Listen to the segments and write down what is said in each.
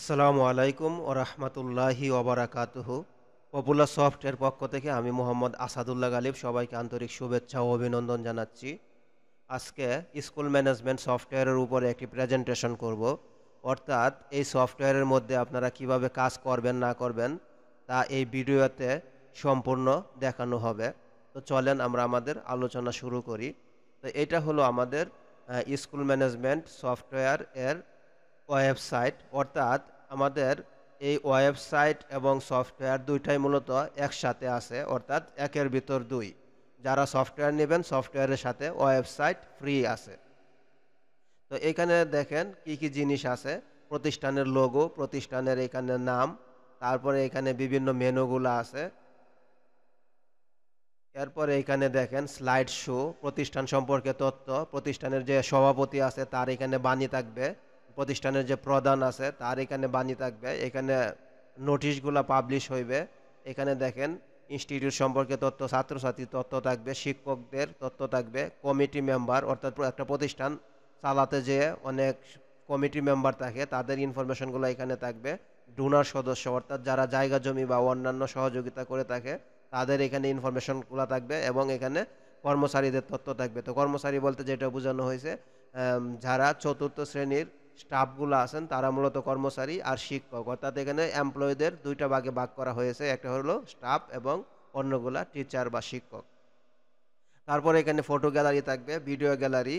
আসসালামু আলাইকুম ও রহমতুল্লাহি ওবরাকাতুহু। পপুলার সফটওয়্যার পক্ষ থেকে আমি মোহাম্মদ আসাদুল্লাহ গালিব সবাইকে আন্তরিক শুভেচ্ছা ও অভিনন্দন জানাচ্ছি। আজকে স্কুল ম্যানেজমেন্ট সফটওয়্যারের উপরে একটি প্রেজেন্টেশন করব। অর্থাৎ এই সফটওয়্যারের মধ্যে আপনারা কিভাবে কাজ করবেন না করবেন তা এই ভিডিওতে সম্পূর্ণ দেখানো হবে। তো চলেন আমরা আমাদের আলোচনা শুরু করি। তো এটা হলো আমাদের স্কুল ম্যানেজমেন্ট সফটওয়্যার এর ওয়েবসাইট। অর্থাৎ আমাদের এই ওয়েবসাইট এবং সফটওয়্যার দুইটাই মূলত একসাথে আছে, অর্থাৎ একের ভিতর দুই। যারা সফটওয়্যার নেবেন সফটওয়্যারের সাথে ওয়েবসাইট ফ্রি আছে। তো এখানে দেখেন কি কি জিনিস আছে: প্রতিষ্ঠানের লোগো, প্রতিষ্ঠানের এখানে নাম, তারপরে এখানে বিভিন্ন মেনুগুলো আছে। এরপরে এখানে দেখেন স্লাইড শো, প্রতিষ্ঠান সম্পর্কে তথ্য, প্রতিষ্ঠানের যে সভাপতি আছে তার এখানে বাণী থাকবে, প্রতিষ্ঠানের যে প্রধান আছে তার এখানে বাণী থাকবে, এখানে নোটিশগুলো পাবলিশ হইবে। এখানে দেখেন ইনস্টিটিউট সম্পর্কে তথ্য, ছাত্রছাত্রীর তথ্য থাকবে, শিক্ষকদের তথ্য থাকবে, কমিটি মেম্বার অর্থাৎ একটা প্রতিষ্ঠান চালাতে যে অনেক কমিটি মেম্বার থাকে তাদের ইনফরমেশনগুলো এখানে থাকবে। ডোনার সদস্য অর্থাৎ যারা জায়গা জমি বা অন্যান্য সহযোগিতা করে থাকে তাদের এখানে ইনফরমেশনগুলো থাকবে, এবং এখানে কর্মচারীদের তথ্য থাকবে। তো কর্মচারী বলতে যেটা বোঝানো হয়েছে, যারা চতুর্থ শ্রেণীর স্টাফগুলো আছেন তারা মূলত কর্মচারী, আর শিক্ষক অর্থাৎ এখানে এমপ্লয়ীদের দুইটা ভাগে ভাগ করা হয়েছে, একটা হলো স্টাফ এবং অন্যগুলা টিচার বা শিক্ষক। তারপরে এখানে ফটো গ্যালারি থাকবে, ভিডিও গ্যালারি,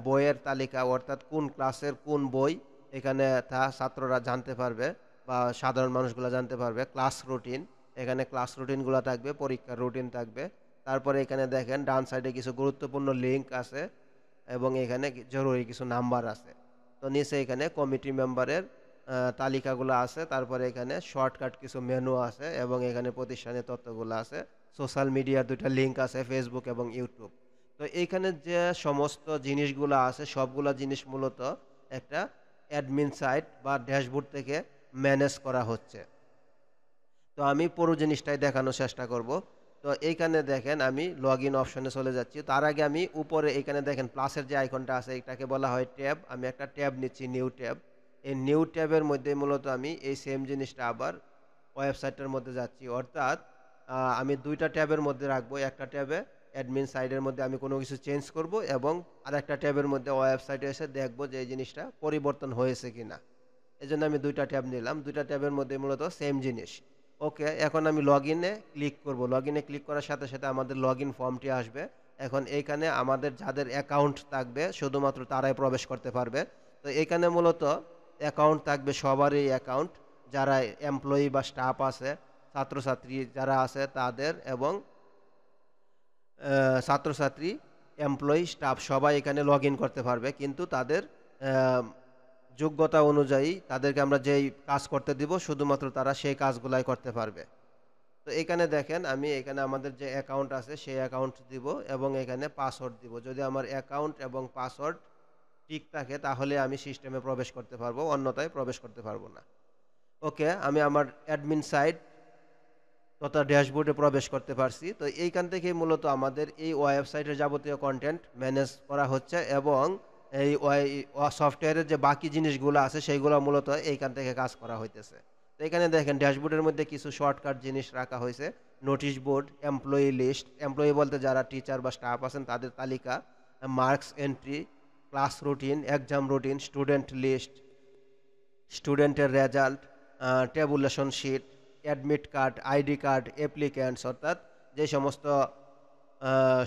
বইয়ের তালিকা অর্থাৎ কোন ক্লাসের কোন বই এখানে তা ছাত্ররা জানতে পারবে বা সাধারণ মানুষগুলো জানতে পারবে। ক্লাস রুটিন, এখানে ক্লাস রুটিনগুলো থাকবে, পরীক্ষার রুটিন থাকবে। তারপরে এখানে দেখেন ডান সাইডে কিছু গুরুত্বপূর্ণ লিঙ্ক আছে এবং এখানে জরুরি কিছু নাম্বার আছে। তো নিচে এখানে কমিটি মেম্বারের তালিকাগুলো আছে, তারপরে এখানে শর্টকাট কিছু মেনু আছে এবং এখানে প্রতিষ্ঠানের তথ্যগুলো আছে। সোশ্যাল মিডিয়ার দুইটা লিঙ্ক আছে, ফেসবুক এবং ইউটিউব। তো এইখানে যে সমস্ত জিনিসগুলো আছে সবগুলা জিনিস মূলত একটা অ্যাডমিন সাইট বা ড্যাশবোর্ড থেকে ম্যানেজ করা হচ্ছে। তো আমি পুরো জিনিসটাই দেখানোর চেষ্টা করব। তো এইখানে দেখেন আমি লগ ইন অপশনে চলে যাচ্ছি। তার আগে আমি উপরে এইখানে দেখেন প্লাসের যে আইকনটা আছে এটাকে বলা হয় ট্যাব। আমি একটা ট্যাব নিচ্ছি, নিউ ট্যাব। এই নিউ ট্যাবের মধ্যে মূলত আমি এই সেম জিনিসটা আবার ওয়েবসাইটের মধ্যে যাচ্ছি। অর্থাৎ আমি দুইটা ট্যাবের মধ্যে রাখবো। একটা ট্যাবে অ্যাডমিন সাইডের মধ্যে আমি কোনো কিছু চেঞ্জ করব, এবং আরেকটা ট্যাবের মধ্যে ওয়েবসাইটে এসে দেখবো যে এই জিনিসটা পরিবর্তন হয়েছে কিনা। এই জন্য আমি দুইটা ট্যাব নিলাম, দুইটা ট্যাবের মধ্যে মূলত সেম জিনিস। ওকে, এখন আমি লগ ইনে ক্লিক করব। লগ ইনে ক্লিক করার সাথে সাথে আমাদের লগ ইন ফর্মটি আসবে। এখন এইখানে আমাদের যাদের অ্যাকাউন্ট থাকবে শুধুমাত্র তারাই প্রবেশ করতে পারবে। তো এইখানে মূলত অ্যাকাউন্ট থাকবে সবারই অ্যাকাউন্ট, যারা এমপ্লয়ি বা স্টাফ আছে, ছাত্রছাত্রী যারা আছে তাদের, এবং ছাত্রছাত্রী, এমপ্লয়ি, স্টাফ সবাই এখানে লগ ইন করতে পারবে, কিন্তু তাদের আহ, যোগ্যতা অনুযায়ী তাদেরকে আমরা যেই কাজ করতে দিব শুধুমাত্র তারা সেই কাজগুলাই করতে পারবে। তো এখানে দেখেন আমি এখানে আমাদের যে অ্যাকাউন্ট আছে সেই অ্যাকাউন্ট দিব এবং এখানে পাসওয়ার্ড দিব। যদি আমার অ্যাকাউন্ট এবং পাসওয়ার্ড ঠিক থাকে তাহলে আমি সিস্টেমে প্রবেশ করতে পারবো, অন্যথায় প্রবেশ করতে পারবো না। ওকে, আমি আমার অ্যাডমিন সাইট তথা ড্যাশবোর্ডে প্রবেশ করতে পারছি। তো এইখান থেকেই মূলত আমাদের এই ওয়েবসাইটের যাবতীয় কন্টেন্ট ম্যানেজ করা হচ্ছে, এবং এই সফটওয়্যারের যে বাকি জিনিসগুলো আছে সেইগুলো মূলত এইখান থেকে কাজ করা হইতেছে। তো এখানে দেখেন ড্যাশবোর্ডের মধ্যে কিছু শর্টকাট জিনিস রাখা হয়েছে। Notice board, employee list, employee বলতে যারা টিচার বা স্টাফ আছেন তাদের তালিকা, marks entry, class routine, exam routine, student list, স্টুডেন্টের result, tabulation sheet, admit card, ID card, applicants অর্থাৎ যে সমস্ত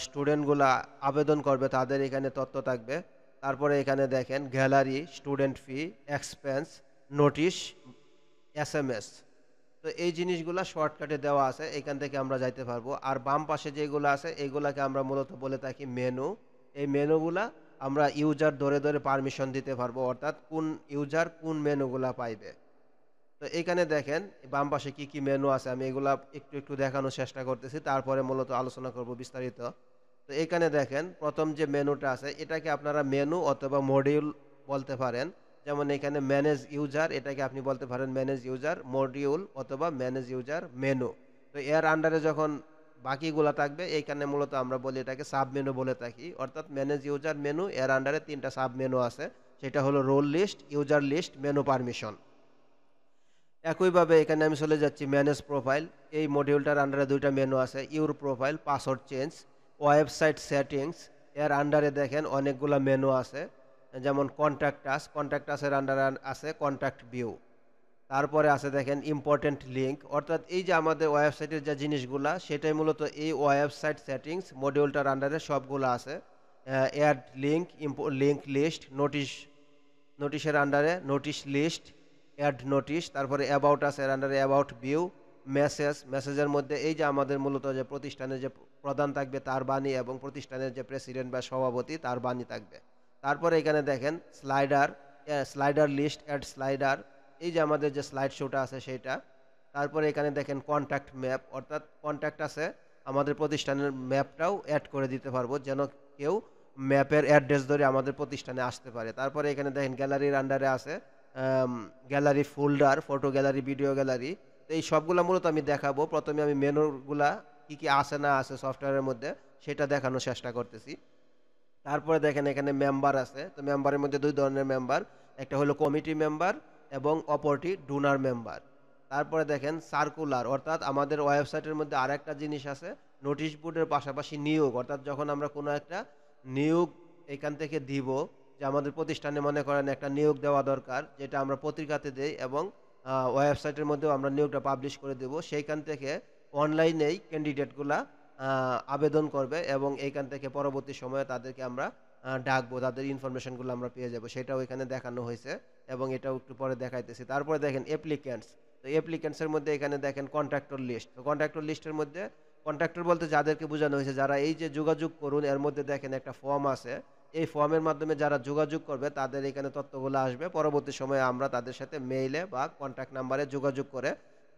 স্টুডেন্টগুলা আবেদন করবে তাদের এখানে তথ্য থাকবে। তারপরে এখানে দেখেন গ্যালারি, স্টুডেন্ট ফি, এক্সপেন্স, নোটিশ, এসএমএস। তো এই জিনিসগুলা শর্টকাটে দেওয়া আছে, এখান থেকে আমরা যাইতে পারবো। আর বাম পাশে যেগুলো আছে এইগুলাকে আমরা মূলত বলে থাকি মেনু। এই মেনুগুলা আমরা ইউজার ধরে ধরে পারমিশন দিতে পারবো, অর্থাৎ কোন ইউজার কোন মেনুগুলা পাইবে। তো এখানে দেখেন বাম পাশে কি কি মেনু আছে, আমি এগুলা একটু একটু দেখানোর চেষ্টা করতেছি, তারপরে মূলত আলোচনা করব বিস্তারিত। তো এখানে দেখেন প্রথম যে মেনুটা আছে এটাকে আপনারা মেনু অথবা মডিউল বলতে পারেন। যেমন এখানে ম্যানেজ ইউজার, এটাকে আপনি বলতে পারেন ম্যানেজ ইউজার মডিউল অথবা ম্যানেজ ইউজার মেনু। তো এর আন্ডারে যখন বাকিগুলা থাকবে এইখানে মূলত আমরা বলি এটাকে সাব মেনু বলে থাকি। অর্থাৎ ম্যানেজ ইউজার মেনু এর আন্ডারে তিনটা সাব মেনু আছে, সেটা হলো role list, user list, menu permission. একইভাবে এখানে আমি চলে যাচ্ছি ম্যানেজ প্রোফাইল। এই মডিউলটার আন্ডারে দুইটা মেনু আছে, your profile, password change, website settings. এর আন্ডারে দেখেন অনেকগুলা মেনু আছে, যেমন কন্ট্যাক্ট আসের আন্ডারে আছে কন্ট্যাক্ট ভিউ। তারপরে আছে দেখেন ইম্পর্টেন্ট লিঙ্ক, অর্থাৎ এই যে আমাদের ওয়েবসাইটের যে জিনিসগুলা সেটাই মূলত এই ওয়েবসাইট সেটিংস মডিউলটার আন্ডারে সবগুলো আছে। অ্যাড লিঙ্ক, লিঙ্ক লিস্ট, নোটিশের আন্ডারে নোটিশ লিস্ট, অ্যাড নোটিশ। তারপরে অ্যাবাউট আছে এর আন্ডারে অ্যাবাউট ভিউ, মেসেজের মধ্যে এই যে আমাদের মূলত যে প্রতিষ্ঠানের যে প্রধান থাকবে তার বাণী এবং প্রতিষ্ঠানের যে প্রেসিডেন্ট বা সভাপতি তার বাণী থাকবে। তারপরে এখানে দেখেন স্লাইডার লিস্ট, অ্যাড স্লাইডার, এই যে আমাদের যে স্লাইড শোটা আছে সেটা। তারপরে এখানে দেখেন কন্ট্যাক্ট ম্যাপ, অর্থাৎ কন্ট্যাক্ট আছে আমাদের প্রতিষ্ঠানের ম্যাপটাও অ্যাড করে দিতে পারবো যেন কেউ ম্যাপের অ্যাড্রেস ধরে আমাদের প্রতিষ্ঠানে আসতে পারে। তারপরে এখানে দেখেন গ্যালারির আন্ডারে আছে gallery folder, photo gallery, video gallery. তো এই সবগুলো মূলত আমি দেখাবো। প্রথমে আমি মেনুগুলা কি কি আছে না আছে সফটওয়্যারের মধ্যে সেটা দেখানোর চেষ্টা করতেছি। তারপরে দেখেন এখানে মেম্বার আছে, তো মেম্বারের মধ্যে দুই ধরনের মেম্বার, একটা হলো কমিটি মেম্বার এবং অপরটি ডোনার মেম্বার। তারপরে দেখেন সার্কুলার, অর্থাৎ আমাদের ওয়েবসাইটের মধ্যে আরেকটা জিনিস আছে নোটিশ বোর্ডের পাশাপাশি নিয়োগ, অর্থাৎ যখন আমরা কোনো একটা নিয়োগ এখান থেকে দিব, যে আমাদের প্রতিষ্ঠানে মনে করেন একটা নিয়োগ দেওয়া দরকার, যেটা আমরা পত্রিকাতে দেই এবং ওয়েবসাইটের মধ্যেও আমরা নিয়োগটা পাবলিশ করে দেব, সেইখান থেকে অনলাইনেই ক্যান্ডিডেটগুলা আবেদন করবে এবং এইখান থেকে পরবর্তী সময়ে তাদেরকে আমরা ডাকবো, তাদের ইনফরমেশনগুলো আমরা পেয়ে যাব, সেটাও এখানে দেখানো হয়েছে এবং এটাও একটু পরে দেখাইতেছি। তারপরে দেখেন অ্যাপ্লিক্যান্টস, তো অ্যাপ্লিক্যান্টসের মধ্যে এখানে দেখেন কন্ট্রাক্টর লিস্ট। তো কন্ট্রাক্টর লিস্টের মধ্যে কন্ট্রাক্টর বলতে যাদেরকে বোঝানো হয়েছে যারা এই যে যোগাযোগ করুন, এর মধ্যে দেখেন একটা ফর্ম আছে, এই ফর্মের মাধ্যমে যারা যোগাযোগ করবে তাদের এখানে তথ্যগুলো আসবে, পরবর্তী সময়ে আমরা তাদের সাথে মেইলে বা কন্ট্যাক্ট নাম্বারে যোগাযোগ করে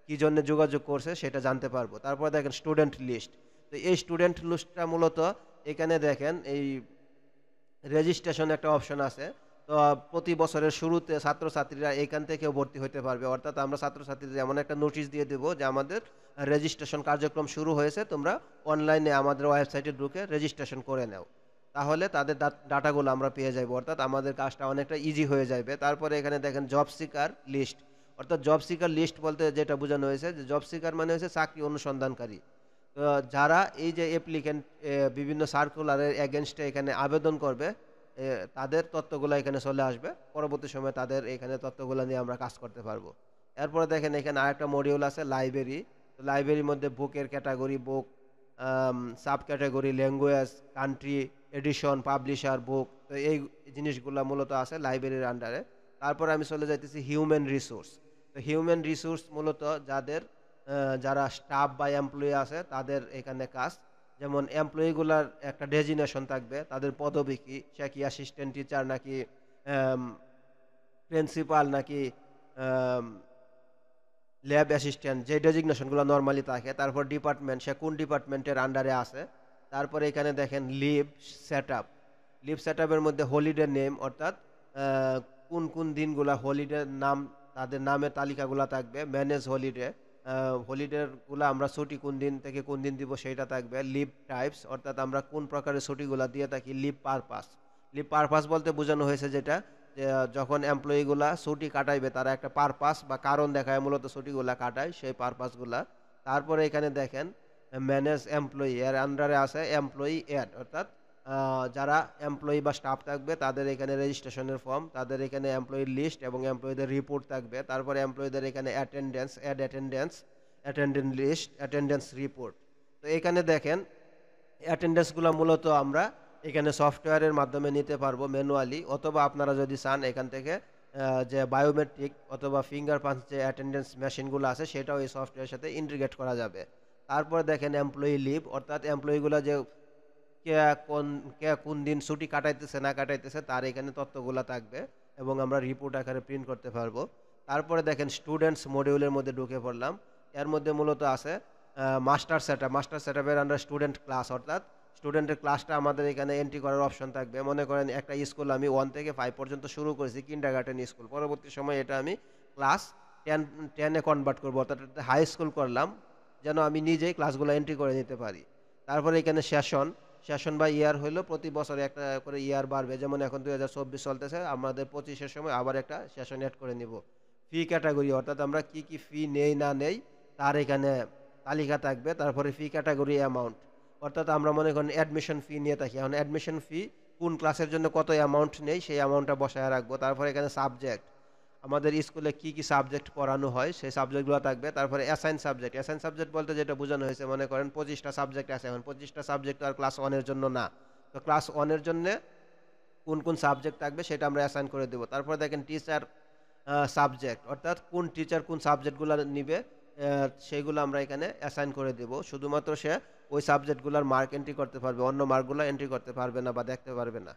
কি জন্য যোগাযোগ করছে সেটা জানতে পারবো। তারপরে দেখেন স্টুডেন্ট লিস্ট, তো এই স্টুডেন্ট লিস্টটা মূলত এখানে দেখেন এই রেজিস্ট্রেশন একটা অপশন আছে। তো প্রতি বছরের শুরুতে ছাত্রছাত্রীরা এখান থেকেও ভর্তি হতে পারবে, অর্থাৎ আমরা ছাত্রছাত্রীদের এমন একটা নোটিশ দিয়ে দেবো যে আমাদের রেজিস্ট্রেশন কার্যক্রম শুরু হয়েছে, তোমরা অনলাইনে আমাদের ওয়েবসাইটে ঢুকে রেজিস্ট্রেশন করে নাও, তাহলে তাদের ডাটাগুলো আমরা পেয়ে যাবো, অর্থাৎ আমাদের কাজটা অনেকটা ইজি হয়ে যাবে। তারপরে এখানে দেখেন জব সিকার লিস্ট, অর্থাৎ জব সিকার লিস্ট বলতে যেটা বোঝানো হয়েছে যে জব সিকার মানে হচ্ছে চাকরি অনুসন্ধানকারী। তো যারা এই যে অ্যাপ্লিক্যান্ট বিভিন্ন সার্কুলারের এগেনস্টে এখানে আবেদন করবে, তাদের তথ্যগুলো এখানে চলে আসবে, পরবর্তী সময়ে তাদের এখানে তথ্যগুলো নিয়ে আমরা কাজ করতে পারবো। এরপরে দেখেন এখানে আরেকটা মডিউল আছে লাইব্রেরি, তো লাইব্রেরির মধ্যে বুকের category, book sub category, language, country, edition, publisher, book, তো এই জিনিসগুলো মূলত আছে লাইব্রেরির আন্ডারে। তারপরে আমি চলে যাইতেছি হিউম্যান রিসোর্স। তো হিউম্যান রিসোর্স মূলত যারা স্টাফ বা এমপ্লয়ি আছে তাদের এখানে কাজ, যেমন এমপ্লয়িগুলার একটা ডেজিনেশন থাকবে, তাদের পদবি কি, সে কি অ্যাসিস্ট্যান্ট টিচার নাকি প্রিন্সিপাল নাকি ল্যাব অ্যাসিস্ট্যান্ট, যে ডেজিগনেশনগুলো নর্মালি থাকে। তারপর ডিপার্টমেন্ট, সে কোন ডিপার্টমেন্টের আন্ডারে আছে। তারপরে এখানে দেখেন লিভ সেট আপের মধ্যে হলিডে নেম, অর্থাৎ কোন কোন দিনগুলা হলিডের নাম, তাদের নামের তালিকাগুলো থাকবে। ম্যানেজ হলিডেগুলো আমরা ছুটি কোন দিন থেকে কোন দিন দিব সেটা থাকবে। লিভ টাইপস, অর্থাৎ আমরা কোন প্রকারের ছুটিগুলো দিয়ে থাকি। লিভ পারপাস বলতে বোঝানো হয়েছে যেটা যে যখন এমপ্লয়িগুলা ছুটি কাটাইবে তারা একটা পারপাস বা কারণ দেখায় মূলত ছুটিগুলা কাটায়, সেই পারপাসগুলা। তারপরে এখানে দেখেন ম্যানেজ এমপ্লয়ি, এর আন্ডারে আছে এমপ্লয়ি অ্যাড, অর্থাৎ যারা এমপ্লয়ি বা স্টাফ থাকবে তাদের এখানে রেজিস্ট্রেশনের ফর্ম, তাদের এখানে এমপ্লয়ির লিস্ট এবং এমপ্লয়ীদের রিপোর্ট থাকবে। তারপরে এমপ্লয়ীদের এখানে অ্যাটেন্ডেন্স লিস্ট, অ্যাটেন্ডেন্স রিপোর্ট। তো এখানে দেখেন অ্যাটেন্ডেন্সগুলো মূলত আমরা এখানে সফটওয়্যারের মাধ্যমে নিতে পারবো ম্যানুয়ালি, অথবা আপনারা যদি চান এখান থেকে যে বায়োমেট্রিক অথবা ফিঙ্গার পাঞ্চ যে অ্যাটেন্ডেন্স মেশিনগুলো আছে সেটাও এই সফটওয়্যারের সাথে ইন্টিগ্রেট করা যাবে। তারপরে দেখেন এমপ্লয়ি লিভ, অর্থাৎ এমপ্লয়িগুলো যে কে কোন দিন ছুটি কাটাইতেছে না কাটাইতেছে তার এখানে তথ্যগুলো থাকবে এবং আমরা রিপোর্ট আকারে প্রিন্ট করতে পারবো। তারপরে দেখেন স্টুডেন্টস মডিউলের মধ্যে ঢুকে পড়লাম। এর মধ্যে মূলত আছে মাস্টার সেটআপের আন্ডার স্টুডেন্ট ক্লাস, অর্থাৎ স্টুডেন্টের ক্লাসটা আমাদের এখানে এন্ট্রি করার অপশন থাকবে। মনে করেন একটা স্কুল আমি 1 থেকে 5 পর্যন্ত শুরু করেছি, কিন্ডারগার্টেন স্কুল, পরবর্তী সময় এটা আমি ক্লাস 10-এ কনভার্ট করবো, অর্থাৎ হাই স্কুল করলাম, যেন আমি নিজেই ক্লাসগুলো এন্ট্রি করে নিতে পারি। তারপরে এখানে সেশন বা ইয়ার হইলো প্রতি বছর একটা করে ইয়ার বাড়বে, যেমন এখন 2024 চলতেছে, আমাদের 25-এর সময় আবার একটা সেশন অ্যাড করে নিব। ফি ক্যাটাগরি, অর্থাৎ আমরা কি কি ফি নেই না নেই তার এখানে তালিকা থাকবে। তারপরে ফি ক্যাটাগরি অ্যামাউন্ট, অর্থাৎ আমরা মনে করেন অ্যাডমিশন ফি নিয়ে থাকি, এখন অ্যাডমিশন ফি কোন ক্লাসের জন্য কত অ্যামাউন্ট নেই সেই অ্যামাউন্টটা বসায় রাখবো। তারপরে এখানে সাবজেক্ট, আমাদের স্কুলে কি কি সাবজেক্ট পড়ানো হয় সেই সাবজেক্টগুলো থাকবে। তারপরে অ্যাসাইন সাবজেক্ট, অ্যাসাইন সাবজেক্ট বলতে যেটা বোঝানো হয়েছে, মনে করেন 25টা সাবজেক্ট আছে, এখন 25টা সাবজেক্ট আর ক্লাস ওয়ানের জন্য না, তো ক্লাস ওয়ানের জন্য কোন কোন সাবজেক্ট থাকবে সেটা আমরা অ্যাসাইন করে দেবো। তারপরে দেখেন টিচার সাবজেক্ট, অর্থাৎ কোন টিচার কোন সাবজেক্টগুলো নিবে সেইগুলো আমরা এখানে অ্যাসাইন করে দেব। শুধুমাত্র সে ওই সাবজেক্টগুলোর মার্ক এন্ট্রি করতে পারবে, অন্য মার্কগুলো এন্ট্রি করতে পারবে না বা দেখতে পারবে না।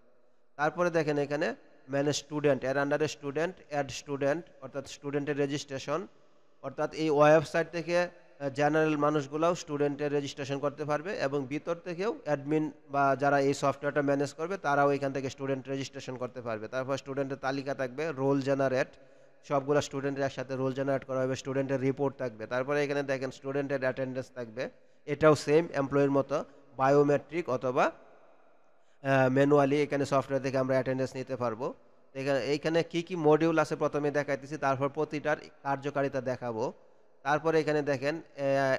তারপরে দেখেন এখানে ম্যানেজ স্টুডেন্ট, এর আন্ডারে স্টুডেন্ট, অ্যাড স্টুডেন্ট, অর্থাৎ স্টুডেন্টের রেজিস্ট্রেশন, অর্থাৎ এই ওয়েবসাইট থেকে জেনারেল মানুষগুলোও স্টুডেন্টের রেজিস্ট্রেশন করতে পারবে এবং ভিতর থেকেও অ্যাডমিন বা যারা এই সফটওয়্যারটা ম্যানেজ করবে তারাও এখান থেকে স্টুডেন্ট রেজিস্ট্রেশন করতে পারবে। তারপর স্টুডেন্টের তালিকা থাকবে, রোল জেনারেট, সবগুলো স্টুডেন্টের একসাথে রোল জেনারেট করা হবে, স্টুডেন্টের রিপোর্ট থাকবে। তারপরে এখানে দেখেন স্টুডেন্টের অ্যাটেন্ডেন্স থাকবে, এটাও সেম এমপ্লয়ির মতো বায়োমেট্রিক অথবা ম্যানুয়ালি এখানে সফটওয়্যার থেকে আমরা অ্যাটেন্ডেন্স নিতে পারবো। এখানে এইখানে কি কি মডিউল আছে প্রথমে দেখাইতেছি, তারপর প্রতিটার কার্যকারিতা দেখাবো। তারপরে এখানে দেখেন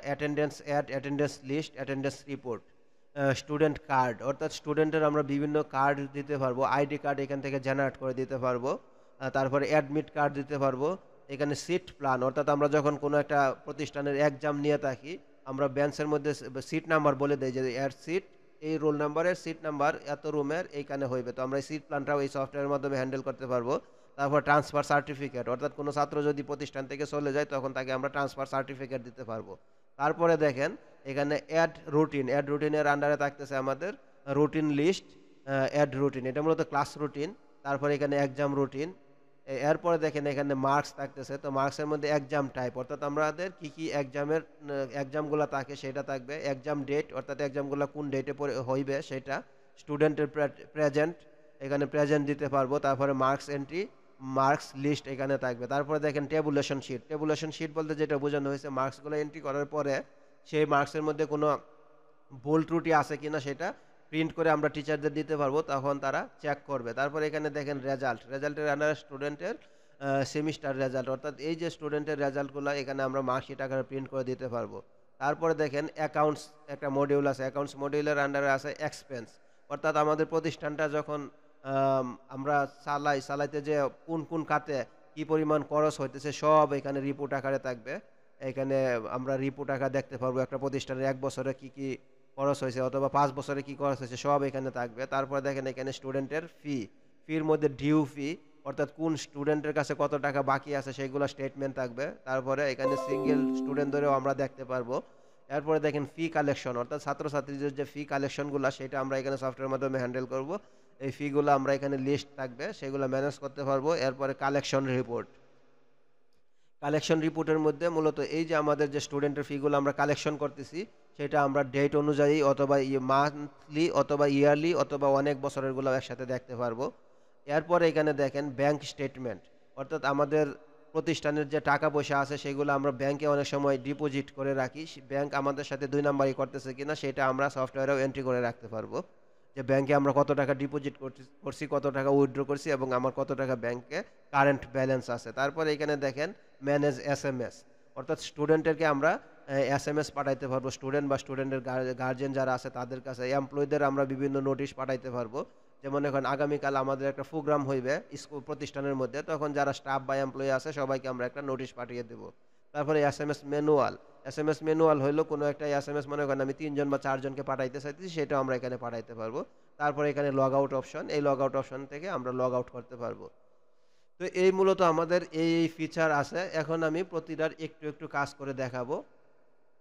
attendance add, attendance list, attendance report, student card, অর্থাৎ স্টুডেন্টের আমরা বিভিন্ন কার্ড দিতে পারবো, আইডি কার্ড এখান থেকে জেনারেট করে দিতে পারবো। তারপরে অ্যাডমিট কার্ড দিতে পারবো। এখানে সিট প্ল্যান, অর্থাৎ আমরা যখন কোনো একটা প্রতিষ্ঠানের এক্সাম নিয়ে থাকি আমরা বেঞ্চের মধ্যে সিট নাম্বার বলে দেই যে এর সিট এই রোল নাম্বারের সিট নাম্বার এত রুমের এইখানে হইবে, তো আমরা এই সিট প্ল্যানটাও এই সফটওয়্যারের মাধ্যমে হ্যান্ডেল করতে পারবো। তারপর ট্রান্সফার সার্টিফিকেট, অর্থাৎ কোনো ছাত্র যদি প্রতিষ্ঠান থেকে চলে যায় তখন তাকে আমরা ট্রান্সফার সার্টিফিকেট দিতে পারবো। তারপরে দেখেন এখানে অ্যাড রুটিন, অ্যাড রুটিনের আন্ডারে থাকতেছে আমাদের রুটিন লিস্ট, অ্যাড রুটিন, এটা মূলত ক্লাস রুটিন। তারপরে এখানে এক্সাম রুটিন, এরপরে দেখেন এখানে মার্কস থাকতেছে, তো মার্কসের মধ্যে এক্সাম টাইপ, অর্থাৎ আমাদের কি কি এক্সামের এক্সামগুলো থাকে সেটা থাকবে, এক্সাম ডেট, অর্থাৎ এক্সামগুলো কোন ডেটে হইবে সেটা, স্টুডেন্টের প্রেজেন্ট, এখানে প্রেজেন্ট দিতে পারবো। তারপরে মার্কস এন্ট্রি, মার্কস লিস্ট এখানে থাকবে। তারপরে দেখেন টেবুলেশন শিট, টেবুলেশন শিট বলতে যেটা বোঝানো হয়েছে মার্কসগুলো এন্ট্রি করার পরে সেই মার্কসের মধ্যে কোনো ভুল ত্রুটি আছে কিনা সেটা প্রিন্ট করে আমরা টিচারদের দিতে পারবো, তখন তারা চেক করবে। তারপর এখানে দেখেন রেজাল্ট, রেজাল্টের আন্ডারে স্টুডেন্টের সেমিস্টার রেজাল্ট, অর্থাৎ এই যে স্টুডেন্টের রেজাল্টগুলো এখানে আমরা মার্কশিট আকারে প্রিন্ট করে দিতে পারবো। তারপরে দেখেন অ্যাকাউন্টস, একটা মডিউল আছে, অ্যাকাউন্টস মডিউলের আন্ডারে আছে এক্সপেন্স, অর্থাৎ আমাদের প্রতিষ্ঠানটা যখন আমরা চালাইতে যে কোন কোন খাতে কি পরিমাণ খরচ হইতেছে সব এখানে রিপোর্ট আকারে থাকবে। এখানে আমরা রিপোর্ট আকারে দেখতে পারবো একটা প্রতিষ্ঠানের 1 বছরে কি কি খরচ হয়েছে অথবা 5 বছরে কি খরচ হয়েছে সব এখানে থাকবে। তারপরে দেখেন এখানে স্টুডেন্টের ফির মধ্যে ডিউ ফি, অর্থাৎ কোন স্টুডেন্টের কাছে কত টাকা বাকি আছে সেইগুলো স্টেটমেন্ট থাকবে। তারপরে এখানে সিঙ্গেল স্টুডেন্ট ধরেও আমরা দেখতে পারবো। এরপরে দেখেন ফি কালেকশন, অর্থাৎ ছাত্রছাত্রীদের যে ফি কালেকশনগুলো সেটা আমরা এখানে সফটওয়্যারের মাধ্যমে হ্যান্ডেল করব। এই ফিগুলো আমরা এখানে লিস্ট থাকবে সেগুলো ম্যানেজ করতে পারবো। এরপরে কালেকশন রিপোর্ট, কালেকশন রিপোর্টের মধ্যে মূলত এই যে আমাদের যে স্টুডেন্টের ফিগুলো আমরা কালেকশন করতেছি সেটা আমরা ডেট অনুযায়ী অথবা মান্থলি অথবা ইয়ারলি অথবা অনেক বছরেরগুলো একসাথে দেখতে পারবো। এরপরে এখানে দেখেন ব্যাংক স্টেটমেন্ট, অর্থাৎ আমাদের প্রতিষ্ঠানের যে টাকা পয়সা আছে সেগুলো আমরা ব্যাংকে অনেক সময় ডিপোজিট করে রাখি, ব্যাংক আমাদের সাথে 2 নাম্বারই করতেছে কিনা সেটা আমরা সফটওয়্যারেও এন্ট্রি করে রাখতে পারবো, যে ব্যাংকে আমরা কত টাকা ডিপোজিট করছি, কত টাকা উইথড্র করছি এবং আমার কত টাকা ব্যাংকে কারেন্ট ব্যালেন্স আছে। তারপরে এখানে দেখেন ম্যানেজ এসএমএস, অর্থাৎ স্টুডেন্টেরকে আমরা এসএমএস পাঠাইতে পারবো, স্টুডেন্ট বা স্টুডেন্টের গার্জেন যারা আছে তাদের কাছে, এমপ্লয়ীদের আমরা বিভিন্ন নোটিশ পাঠাইতে পারবো। যেমন এখন আগামীকাল আমাদের একটা প্রোগ্রাম হইবে স্কুল প্রতিষ্ঠানের মধ্যে, তখন যারা স্টাফ বা এমপ্লয়ি আছে সবাইকে আমরা একটা নোটিশ পাঠিয়ে দেবো। তারপরে এসএমএস ম্যানুয়াল, এসএমএস ম্যানুয়াল হইলো কোনো একটা এসএমএস মনে করেন আমি 3 জন বা 4 জনকে পাঠাইতে চাইতেছি সেটাও আমরা এখানে পাঠাইতে পারবো। তারপরে এখানে লগ আউট অপশন, এই লগ আউট অপশন থেকে আমরা লগ আউট করতে পারবো। তো এই মূলত আমাদের এই ফিচার আছে। এখন আমি প্রতিটার একটু একটু কাজ করে দেখাবো।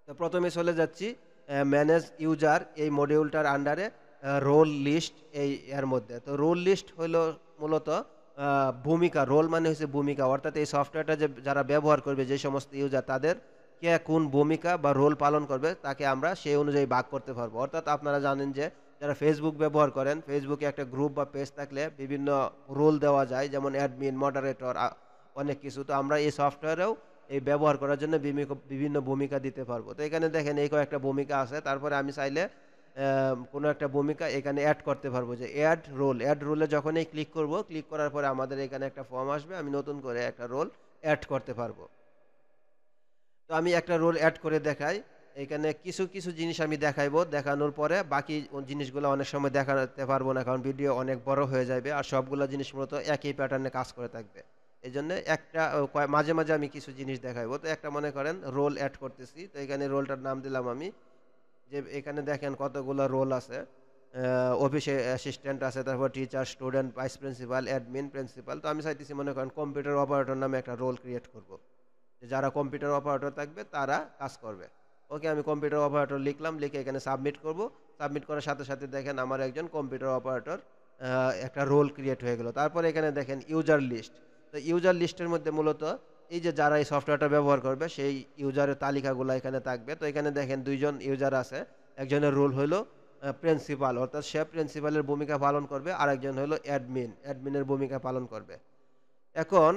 তো প্রথমে চলে যাচ্ছি ম্যানেজ ইউজার এই মডিউলটার আন্ডারে রোল লিস্ট এই এর মধ্যে। তো রোল লিস্ট হলো মূলত ভূমিকা, রোল মানে হচ্ছে ভূমিকা, অর্থাৎ এই সফটওয়্যারটা যে যারা ব্যবহার করবে যে সমস্ত ইউজার তাদের কে কোন ভূমিকা বা রোল পালন করবে তাকে আমরা সেই অনুযায়ী ভাগ করতে পারবো। অর্থাৎ আপনারা জানেন যে যারা ফেসবুক ব্যবহার করেন, ফেসবুকে একটা গ্রুপ বা পেজ থাকলে বিভিন্ন রোল দেওয়া যায়, যেমন অ্যাডমিন, মডারেটর, অনেক কিছু। তো আমরা এই সফটওয়্যারেও এই ব্যবহার করার জন্য বিভিন্ন ভূমিকা দিতে পারবো। তো এখানে দেখেন এই কয়েকটা ভূমিকা আছে। তারপরে আমি চাইলে কোনো একটা ভূমিকা এখানে অ্যাড করতে পারবো, যে অ্যাড রোলে যখনই ক্লিক করব, ক্লিক করার পরে আমাদের এখানে একটা ফর্ম আসবে, আমি নতুন করে একটা রোল অ্যাড করতে পারবো। তো আমি একটা রোল অ্যাড করে দেখাই। এখানে কিছু কিছু জিনিস আমি দেখাইবো, দেখানোর পরে বাকি জিনিসগুলো অনেক সময় দেখাতে পারবো না, কারণ ভিডিও অনেক বড় হয়ে যাবে আর সবগুলো জিনিস মূলত একই প্যাটার্নে কাজ করে থাকবে। এই জন্য একটা মাঝে মাঝে আমি কিছু জিনিস দেখাইবো। তো একটা মনে করেন রোল অ্যাড করতেছি, তো এখানে রোলটার নাম দিলাম আমি, যে এখানে দেখেন কতগুলো রোল আছে। অফিসে অ্যাসিস্ট্যান্ট আছে, তারপর teacher, student, vice principal, admin, principal. তো আমি চাইতেছি মনে করেন কম্পিউটার অপারেটর নামে একটা রোল ক্রিয়েট করব, যে যারা কম্পিউটার অপারেটর থাকবে তারা কাজ করবে। ওকে, আমি কম্পিউটার অপারেটর লিখলাম, লিখে এখানে সাবমিট করব। সাবমিট করার সাথে সাথে দেখেন আমার একজন কম্পিউটার অপারেটর একটা রোল ক্রিয়েট হয়ে গেল। তারপরে এখানে দেখেন ইউজার লিস্ট। তো ইউজার লিস্টের মধ্যে মূলত এই যে যারা এই সফটওয়্যারটা ব্যবহার করবে সেই ইউজারের তালিকাগুলো এখানে থাকবে। তো এখানে দেখেন দুইজন ইউজার আছে, একজনের রোল হলো প্রিন্সিপাল, অর্থাৎ সে প্রিন্সিপালের ভূমিকা পালন করবে, আর একজন হলো অ্যাডমিন, অ্যাডমিনের ভূমিকা পালন করবে। এখন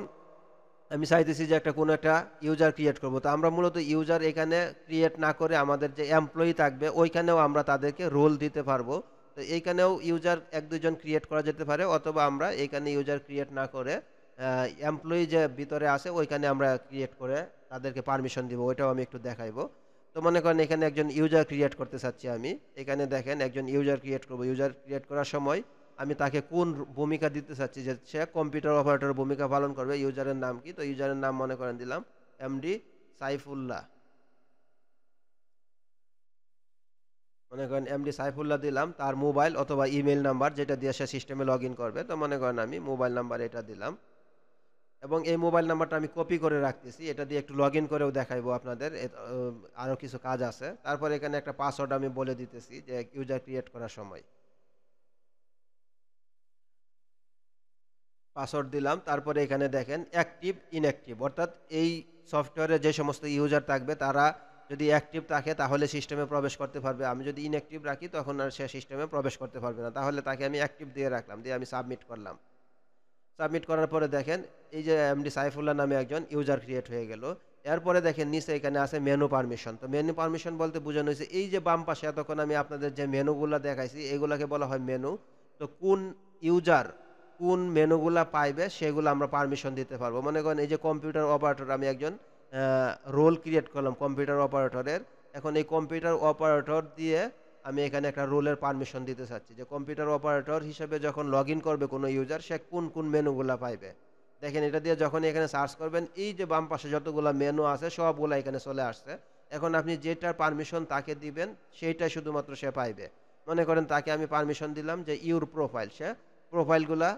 আমি চাইতেছি যে একটা কোনো একটা ইউজার ক্রিয়েট করব। তো আমরা মূলত ইউজার এখানে ক্রিয়েট না করে আমাদের যে এমপ্লয়ি থাকবে ওইখানেও আমরা তাদেরকে রোল দিতে পারবো। তো এইখানেও ইউজার এক দুইজন ক্রিয়েট করা যেতে পারে, অথবা আমরা এখানে ইউজার ক্রিয়েট না করে এমপ্লয়ি যে ভিতরে আছে ওইখানে আমরা ক্রিয়েট করে তাদেরকে পারমিশন দিব, ওইটাও আমি একটু দেখাইবো। তো মনে করেন এখানে একজন ইউজার ক্রিয়েট করতে চাচ্ছি আমি। এখানে দেখেন একজন ইউজার ক্রিয়েট করব। ইউজার ক্রিয়েট করার সময় আমি তাকে কোন ভূমিকা দিতে চাচ্ছি, যে সে কম্পিউটার অপারেটর ভূমিকা পালন করবে। ইউজারের নাম কি? তো ইউজারের নাম মনে করেন দিলাম এমডি সাইফুল্লাহ। মনে করেন এমডি সাইফুল্লাহ দিলাম, তার মোবাইল অথবা ইমেল নাম্বার যেটা দিয়ে সে সিস্টেমে লগ ইন করবে। তো মনে করেন আমি মোবাইল নাম্বার এটা দিলাম, এবং এই মোবাইল নাম্বারটা আমি কপি করে রাখতেছি, এটা দিয়ে একটু লগ ইন করেও দেখাইবো আপনাদের। আরও কিছু কাজ আছে। তারপর এখানে একটা পাসওয়ার্ড আমি বলে দিতেছি যে ইউজার ক্রিয়েট করার সময় পাসওয়ার্ড দিলাম। তারপরে এখানে দেখেন অ্যাক্টিভ ইনঅ্যাক্টিভ, অর্থাৎ এই সফটওয়্যারে যে সমস্ত ইউজার থাকবে তারা যদি অ্যাক্টিভ থাকে তাহলে সিস্টেমে প্রবেশ করতে পারবে, আমি যদি ইনঅ্যাক্টিভ রাখি তখন আর সে সিস্টেমে প্রবেশ করতে পারবে না। তাহলে তাকে আমি অ্যাক্টিভ দিয়ে রাখলাম, দিয়ে আমি সাবমিট করলাম। সাবমিট করার পরে দেখেন এই যে এমডি সাইফুল্লাহ নামে একজন ইউজার ক্রিয়েট হয়ে গেল। এরপরে দেখেন নিচে এখানে আছে মেনু পারমিশন। তো মেনু পারমিশন বলতে বোঝানো হয়েছে এই যে বাম পাশে এতক্ষণ আমি আপনাদের যে মেনুগুলো দেখাইছি এগুলাকে বলা হয় মেনু। তো কোন ইউজার কোন মেনুগুলা পাইবে সেগুলো আমরা পারমিশন দিতে পারবো। মনে করেন এই যে কম্পিউটার অপারেটর, আমি একজন রোল ক্রিয়েট করলাম কম্পিউটার অপারেটরের। এখন এই কম্পিউটার অপারেটর দিয়ে আমি এখানে একটা রোলের পারমিশন দিতে চাচ্ছি, যে কম্পিউটার অপারেটর হিসেবে যখন লগ ইন করবে কোনো ইউজার, সে কোন কোন মেনুগুলা পাইবে। দেখেন এটা দিয়ে যখন এখানে সার্চ করবেন এই যে বাম পাশে যতগুলা মেনু আছে সবগুলা এখানে চলে আসছে। এখন আপনি যেটার পারমিশন তাকে দিবেন সেইটাই শুধুমাত্র সে পাইবে। মনে করেন তাকে আমি পারমিশন দিলাম যে ইউর প্রোফাইল, সে প্রোফাইলগুলা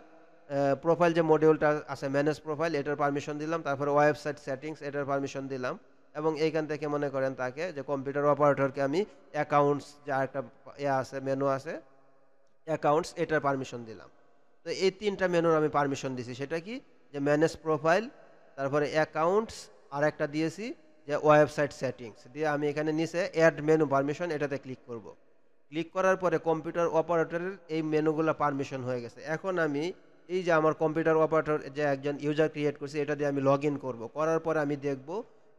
প্রোফাইল যে মডিউলটা আছে ম্যানেজ প্রোফাইল এটার পারমিশন দিলাম, তারপরে ওয়েবসাইট সেটিংস এটার পারমিশন দিলাম, এবং এইখান থেকে মনে করেন তাকে যে কম্পিউটার অপারেটরকে আমি অ্যাকাউন্টস যা একটা আছে মেনু আছে অ্যাকাউন্টস এটার পারমিশন দিলাম। তো এই তিনটা মেনুর আমি পারমিশন দিছি, সেটা কি? যে ম্যানেজ প্রোফাইল, তারপরে অ্যাকাউন্টস, আর একটা দিয়েছি যে ওয়েবসাইট সেটিংস। দিয়ে আমি এখানে নিচে অ্যাড মেনু পারমিশন এটাতে ক্লিক করব। ক্লিক করার পরে কম্পিউটার অপারেটরের এই মেনুগুলো পারমিশন হয়ে গেছে। এখন আমি এই যে আমার কম্পিউটার অপারেটর যে একজন ইউজার ক্রিয়েট করছি এটা দিয়ে আমি লগ ইন করবো। করার পরে আমি দেখব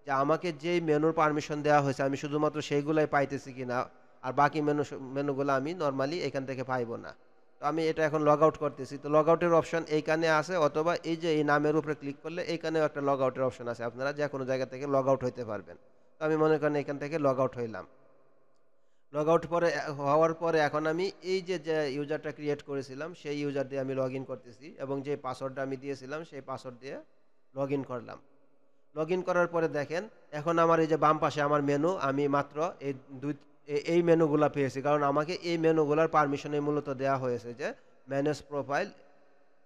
যে আমাকে যেই মেনুর পারমিশন দেওয়া হয়েছে আমি শুধুমাত্র সেইগুলাই পাইতেছি কিনা, আর বাকি মেনুগুলো আমি নর্মালি এখান থেকে পাইবো না। তো আমি এটা এখন লগ আউট করতেছি। তো লগ আউটের অপশন এইখানে আছে, অথবা এই যে এই নামের উপরে ক্লিক করলে এইখানেও একটা লগ আউটের অপশন আছে, আপনারা যে কোনো জায়গা থেকে লগ আউট হইতে পারবেন। তো আমি মনে করেন এখান থেকে লগ আউট হইলাম। লগ আউট পরে হওয়ার পরে এখন আমি এই যে যে ইউজারটা ক্রিয়েট করেছিলাম সেই ইউজার দিয়ে আমি লগ ইন করতেছি, এবং যে পাসওয়ার্ডটা আমি দিয়েছিলাম সেই পাসওয়ার্ড দিয়ে লগ ইন করলাম। লগ ইন করার পরে দেখেন এখন আমার এই যে বাম পাশে আমার মেনু, আমি মাত্র এই দুই এই মেনুগুলা পেয়েছি, কারণ আমাকে এই মেনুগুলার পারমিশনে মূলত দেওয়া হয়েছে যে ম্যানেজ প্রোফাইল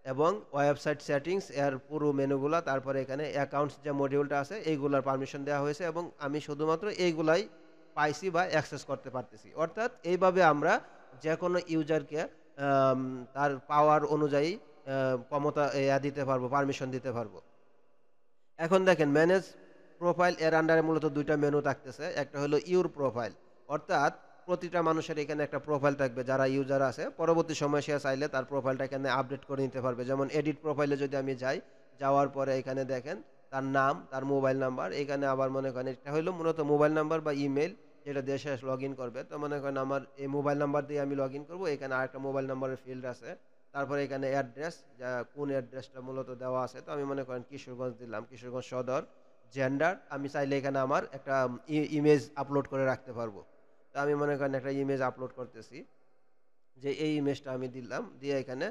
এবং ওয়েবসাইট সেটিংস এর পুরো মেনুগুলা, তারপরে এখানে অ্যাকাউন্টস যে মডিউলটা আছে এইগুলার পারমিশন দেওয়া হয়েছে, এবং আমি শুধুমাত্র এইগুলাই পাইছি বা অ্যাক্সেস করতে পারতেছি। অর্থাৎ এইভাবে আমরা যে কোনো ইউজারকে তার পাওয়ার অনুযায়ী ক্ষমতা দিতে পারবো, পারমিশন দিতে পারবো। এখন দেখেন ম্যানেজ প্রোফাইল এর আন্ডারে মূলত দুইটা মেনু থাকতেছে, একটা হলো ইউর প্রোফাইল, অর্থাৎ প্রতিটা মানুষের এখানে একটা প্রোফাইল থাকবে, যারা ইউজার আছে পরবর্তী সময় সে চাইলে তার প্রোফাইলটা এখানে আপডেট করে নিতে পারবে। যেমন এডিট প্রোফাইলে যদি আমি যাই, যাওয়ার পরে এখানে দেখেন তার নাম, তার মোবাইল নাম্বার, এখানে আবার মনে করেন এটা হলো মূলত মোবাইল নাম্বার বা ইমেল যেটা দিয়ে সে লগ ইন করবে। তো মনে করেন আমার এই মোবাইল নাম্বার দিয়ে আমি লগ ইন করবো, এখানে আরেকটা মোবাইল নাম্বারের ফিল্ড আছে, তারপরে এখানে অ্যাড্রেস, যা কোন অ্যাড্রেসটা মূলত দেওয়া আছে, তো আমি মনে করেন কিশোরগঞ্জ দিলাম, কিশোরগঞ্জ সদর। জেন্ডার আমি চাইলে এখানে আমার একটা ইমেজ আপলোড করে রাখতে পারবো। তো আমি মনে করেন একটা ইমেজ আপলোড করতেছি, যে এই ইমেজটা আমি দিলাম, দিয়ে এখানে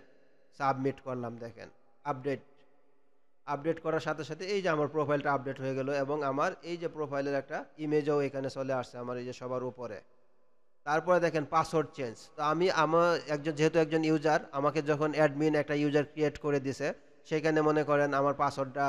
সাবমিট করলাম। দেখেন আপডেট, আপডেট করার সাথে সাথে এই যে আমার প্রোফাইলটা আপডেট হয়ে গেল, এবং আমার এই যে প্রোফাইলের একটা ইমেজও এখানে চলে আসছে আমার এই যে সবার উপরে। তারপরে দেখেন পাসওয়ার্ড চেঞ্জ। তো আমি আমার একজন, যেহেতু একজন ইউজার, আমাকে যখন অ্যাডমিন একটা ইউজার ক্রিয়েট করে দিছে, সেখানে মনে করেন আমার পাসওয়ার্ডটা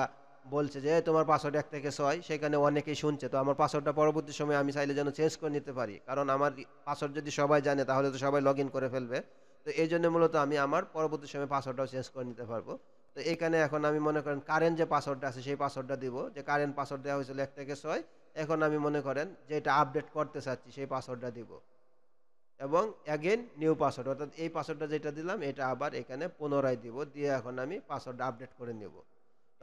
বলছে যে তোমার পাসওয়ার্ড 1 থেকে 6, সেখানে অনেকেই শুনছে। তো আমার পাসওয়ার্ডটা পরবর্তী সময় আমি চাইলে যেন চেঞ্জ করে নিতে পারি, কারণ আমার পাসওয়ার্ড যদি সবাই জানে তাহলে তো সবাই লগ ইন করে ফেলবে। তো এই জন্য মূলত আমি আমার পরবর্তী সময় পাসওয়ার্ডটাও চেঞ্জ করে নিতে পারবো। তো এখানে এখন আমি মনে করেন কারেন্ট যে পাসওয়ার্ডটা আছে সেই পাসওয়ার্ডটা দিব, যে কারেন্ট পাসওয়ার্ড দেওয়া হয়েছিল 1 থেকে 6। এখন আমি মনে করেন যে এটা আপডেট করতে চাচ্ছি, সেই পাসওয়ার্ডটা দিব, এবং অ্যাগেন নিউ পাসওয়ার্ড, অর্থাৎ এই পাসওয়ার্ডটা যেটা দিলাম এটা আবার এখানে পুনরায় দিব, দিয়ে এখন আমি পাসওয়ার্ডটা আপডেট করে নেব।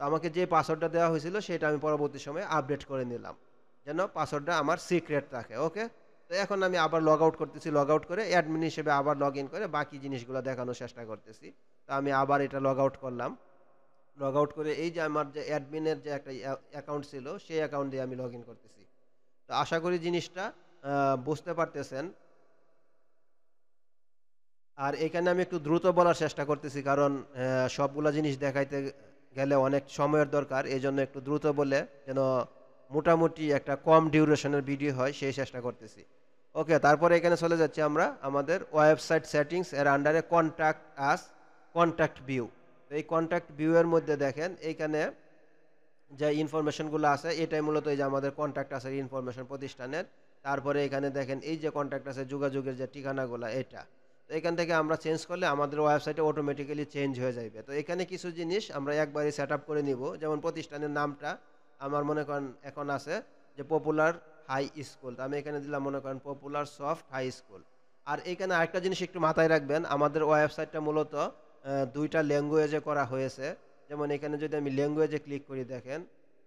তো আমাকে যে পাসওয়ার্ডটা দেওয়া হয়েছিল সেটা আমি পরবর্তী সময়ে আপডেট করে নিলাম, যেন পাসওয়ার্ডটা আমার সিক্রেট থাকে। ওকে, তো এখন আমি আবার লগ আউট করতেছি, লগ আউট করে অ্যাডমিন হিসেবে আবার লগ ইন করে বাকি জিনিসগুলো দেখানোর চেষ্টা করতেছি। তো আমি আবার এটা লগ আউট করলাম, লগ আউট করে এই যে আমার যে অ্যাডমিনের যে একটা অ্যাকাউন্ট ছিল সেই অ্যাকাউন্ট দিয়ে আমি লগ ইন করতেছি। তো আশা করি জিনিসটা বুঝতে পারতেছেন। আর এখানে আমি একটু দ্রুত বলার চেষ্টা করতেছি, কারণ সবগুলা জিনিস দেখাইতে গেলে অনেক সময়ের দরকার, এই জন্য একটু দ্রুত বলে যেন মোটামুটি একটা কম ডিউরেশনের ভিডিও হয় সেই চেষ্টা করতেছি। ওকে, তারপরে এখানে চলে যাচ্ছি আমরা আমাদের ওয়েবসাইট সেটিংস এর আন্ডারে কন্ট্যাক্ট আস, কন্ট্যাক্ট ভিউ। এই কন্ট্যাক্ট ভিউ এর মধ্যে দেখেন এইখানে যে ইনফরমেশনগুলো আছে এটাই মূলত এই যে আমাদের কন্ট্যাক্ট আছে ইনফরমেশন প্রতিষ্ঠানের। তারপরে এখানে দেখেন এই যে কন্ট্যাক্ট আছে যোগাযোগের যে ঠিকানাগুলো এটা। তো এখান থেকে আমরা চেঞ্জ করলে আমাদের ওয়েবসাইটে অটোমেটিক্যালি চেঞ্জ হয়ে যাবে। তো এখানে কিছু জিনিস আমরা একবারই সেট আপ করে নিব, যেমন প্রতিষ্ঠানের নামটা আমার মনে করেন এখন আছে যে পপুলার হাই স্কুল, তো আমি এখানে দিলাম মনে করেন পপুলার সফট হাই স্কুল। আর এখানে আরেকটা জিনিস একটু মাথায় রাখবেন, আমাদের ওয়েবসাইটটা মূলত দুইটা ল্যাঙ্গুয়েজে করা হয়েছে। যেমন এখানে যদি আমি ল্যাঙ্গুয়েজে ক্লিক করি, দেখেন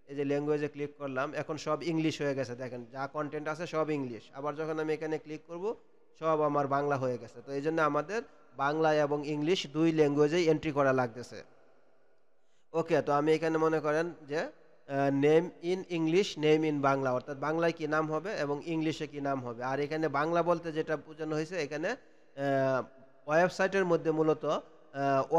এই যে ল্যাঙ্গুয়েজে ক্লিক করলাম, এখন সব ইংলিশ হয়ে গেছে। দেখেন যা কন্টেন্ট আছে সব ইংলিশ। আবার যখন আমি এখানে ক্লিক করব সব আমার বাংলা হয়ে গেছে। তো এই জন্য আমাদের বাংলা এবং ইংলিশ দুই ল্যাঙ্গুয়েজেই এন্ট্রি করা লাগতেছে। ওকে, তো আমি এখানে মনে করেন যে name in English, name in Bangla, অর্থাৎ বাংলায় কি নাম হবে এবং ইংলিশে কি নাম হবে। আর এখানে বাংলা বলতে যেটা বোঝানো হয়েছে, এখানে ওয়েবসাইটের মধ্যে মূলত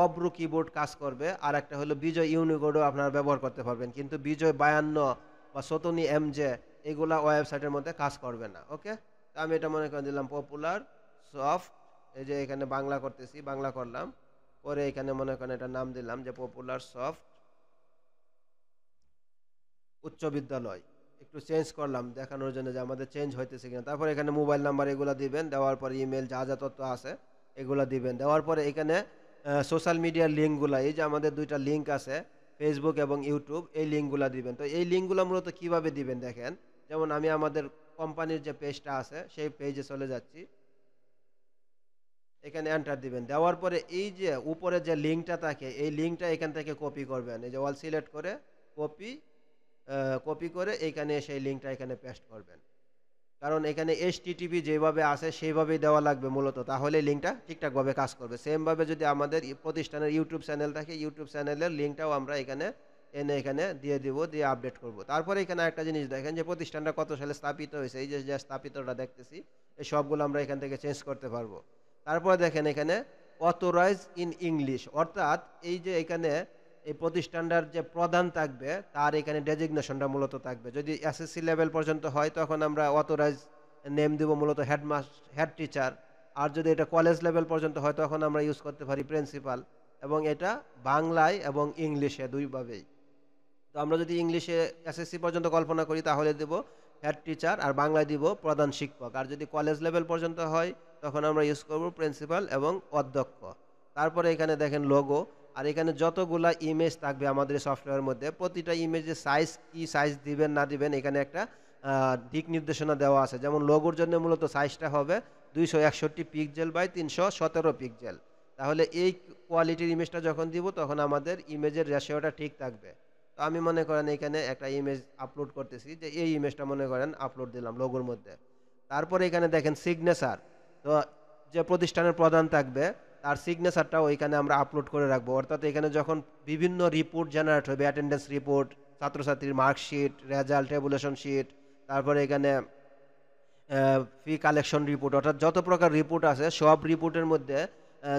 অব্রু কিবোর্ড কাজ করবে, আর একটা হলো বিজয় ইউনিকোডও আপনারা ব্যবহার করতে পারবেন, কিন্তু বিজয় 52 বা সতনি এমজে এগুলা ওয়েবসাইটের মধ্যে কাজ করবে না। ওকে, তো আমি এটা মনে করে দিলাম পপুলার সফট, এই যে এখানে বাংলা করতেছি, বাংলা করলাম, পরে এখানে মনে করেন এটা নাম দিলাম যে পপুলার সফট উচ্চ বিদ্যালয়। একটু চেঞ্জ করলাম দেখানোর জন্য যে আমাদের চেঞ্জ হইতেছে কিনা। তারপর এখানে মোবাইল নাম্বার এগুলো দিবেন, দেওয়ার পরে ইমেল যা যা তথ্য আছে এগুলো দিবেন। দেওয়ার পরে এখানে সোশ্যাল মিডিয়ার লিঙ্কগুলো, এই যে আমাদের দুইটা লিঙ্ক আছে ফেসবুক এবং ইউটিউব, এই লিঙ্কগুলো দিবেন। তো এই লিঙ্কগুলো মূলত কিভাবে দিবেন দেখেন, যেমন আমি আমাদের কোম্পানির যে পেজটা আছে সেই পেজে চলে যাচ্ছি, এখানে এন্টার দিবেন। দেওয়ার পরে এই যে উপরে যে লিঙ্কটা থাকে এই লিঙ্কটা এখান থেকে কপি করবেন, এই যে অল সিলেক্ট করে কপি, কপি করে এইখানে সেই লিঙ্কটা এখানে পেস্ট করবেন। কারণ এখানে এইচটিটিপি যেভাবে আছে সেইভাবেই দেওয়া লাগবে মূলত, তাহলে লিঙ্কটা ঠিকঠাকভাবে কাজ করবে। সেমভাবে যদি আমাদের প্রতিষ্ঠানের ইউটিউব চ্যানেল থাকে, ইউটিউব চ্যানেলের লিঙ্কটাও আমরা এখানে এনে এখানে দিয়ে দিব, দিয়ে আপডেট করব। তারপরে এখানে একটা জিনিস দেখেন যে প্রতিষ্ঠানটা কত সালে স্থাপিত হয়েছে, এই যে যে স্থাপিতটা দেখতেছি এই সবগুলো আমরা এখান থেকে চেঞ্জ করতে পারবো। তারপরে দেখেন এখানে অথরাইজ ইন ইংলিশ, অর্থাৎ এই যে এখানে এই প্রতিষ্ঠানটার যে প্রধান থাকবে তার এখানে ডেজিগনেশনটা মূলত থাকবে। যদি এসএসসি লেভেল পর্যন্ত হয় তখন আমরা অথরাইজ নেম দিব মূলত হেড টিচার। আর যদি এটা কলেজ লেভেল পর্যন্ত হয় তখন আমরা ইউজ করতে পারি প্রিন্সিপাল, এবং এটা বাংলায় এবং ইংলিশে দুইভাবেই। তো আমরা যদি ইংলিশে এসএসসি পর্যন্ত কল্পনা করি তাহলে দেব হেড টিচার, আর বাংলায় দিব প্রধান শিক্ষক। আর যদি কলেজ লেভেল পর্যন্ত হয় তখন আমরা ইউজ করব প্রিন্সিপাল এবং অধ্যক্ষ। তারপরে এখানে দেখেন লোগো, আর এখানে যতগুলা ইমেজ থাকবে আমাদের সফটওয়্যারের মধ্যে প্রতিটা ইমেজের সাইজ, কি সাইজ দিবেন না দিবেন এখানে একটা দিক নির্দেশনা দেওয়া আছে। যেমন লোগোর জন্য মূলত সাইজটা হবে 261 পিক্সেল বাই 317 পিক্সেল। তাহলে এই কোয়ালিটির ইমেজটা যখন দিব তখন আমাদের ইমেজের রেশিওটা ঠিক থাকবে। তো আমি মনে করেন এখানে একটা ইমেজ আপলোড করতেছি, যে এই ইমেজটা মনে করেন আপলোড দিলাম লোগোর মধ্যে। তারপরে এখানে দেখেন সিগনেচার, তো যে প্রতিষ্ঠানের প্রধান থাকবে তার সিগনেচারটা ওইখানে আমরা আপলোড করে রাখবো। অর্থাৎ এখানে যখন বিভিন্ন রিপোর্ট জেনারেট হবে, অ্যাটেন্ডেন্স রিপোর্ট, ছাত্রছাত্রীর মার্কশিট, রেজাল্ট, টেবুলেশন শিট, তারপরে এখানে ফি কালেকশন রিপোর্ট, অর্থাৎ যত প্রকার রিপোর্ট আছে সব রিপোর্টের মধ্যে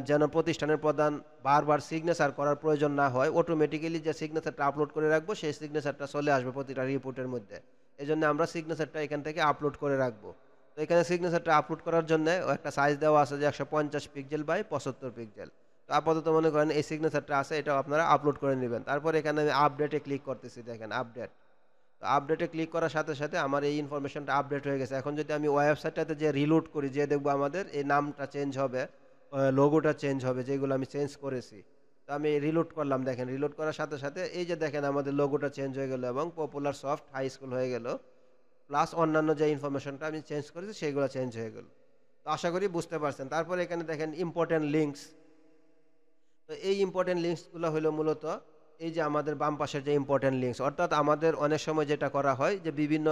যেন প্রতিষ্ঠানের প্রধান বারবার সিগনেচার করার প্রয়োজন না হয়, অটোমেটিক্যালি যে সিগনেচারটা আপলোড করে রাখবো সেই সিগনেচারটা চলে আসবে প্রতিটা রিপোর্টের মধ্যে। এই জন্য আমরা সিগনেচারটা এখান থেকে আপলোড করে রাখবো। তো এখানে সিগনেচারটা আপলোড করার জন্য একটা সাইজ দেওয়া আছে যে 150 পিক্সেল বাই 75 পিক্সেল। তো আপাতত মনে করেন এই সিগনেচারটা আছে, এটাও আপনারা আপলোড করে নেবেন। তারপর এখানে আমি আপডেটে ক্লিক করতেছি, দেখেন আপডেট। তো আপডেটে ক্লিক করার সাথে সাথে আমার এই ইনফরমেশনটা আপডেট হয়ে গেছে। এখন যদি আমি ওয়েবসাইটটাতে যে রিলোড করি, যে দেখবো আমাদের এই নামটা চেঞ্জ হবে, লোগোটা চেঞ্জ হবে, যেগুলো আমি চেঞ্জ করেছি। তো আমি রিলোড করলাম, দেখেন রিলোড করার সাথে সাথে এই যে দেখেন আমাদের লোগোটা চেঞ্জ হয়ে গেল এবং পপুলার সফট হাই স্কুল হয়ে গেল, প্লাস অন্যান্য যে ইনফরমেশনটা আমি চেঞ্জ করেছি সেগুলো চেঞ্জ হয়ে গেল। তো আশা করি বুঝতে পারছেন। তারপরে এখানে দেখেন ইম্পর্টেন্ট লিঙ্কস। তো এই ইম্পর্টেন্ট লিঙ্কসগুলো হলো মূলত এই যে আমাদের বাম পাশের যে ইম্পর্টেন্ট লিঙ্কস, অর্থাৎ আমাদের অনেক সময় যেটা করা হয় যে বিভিন্ন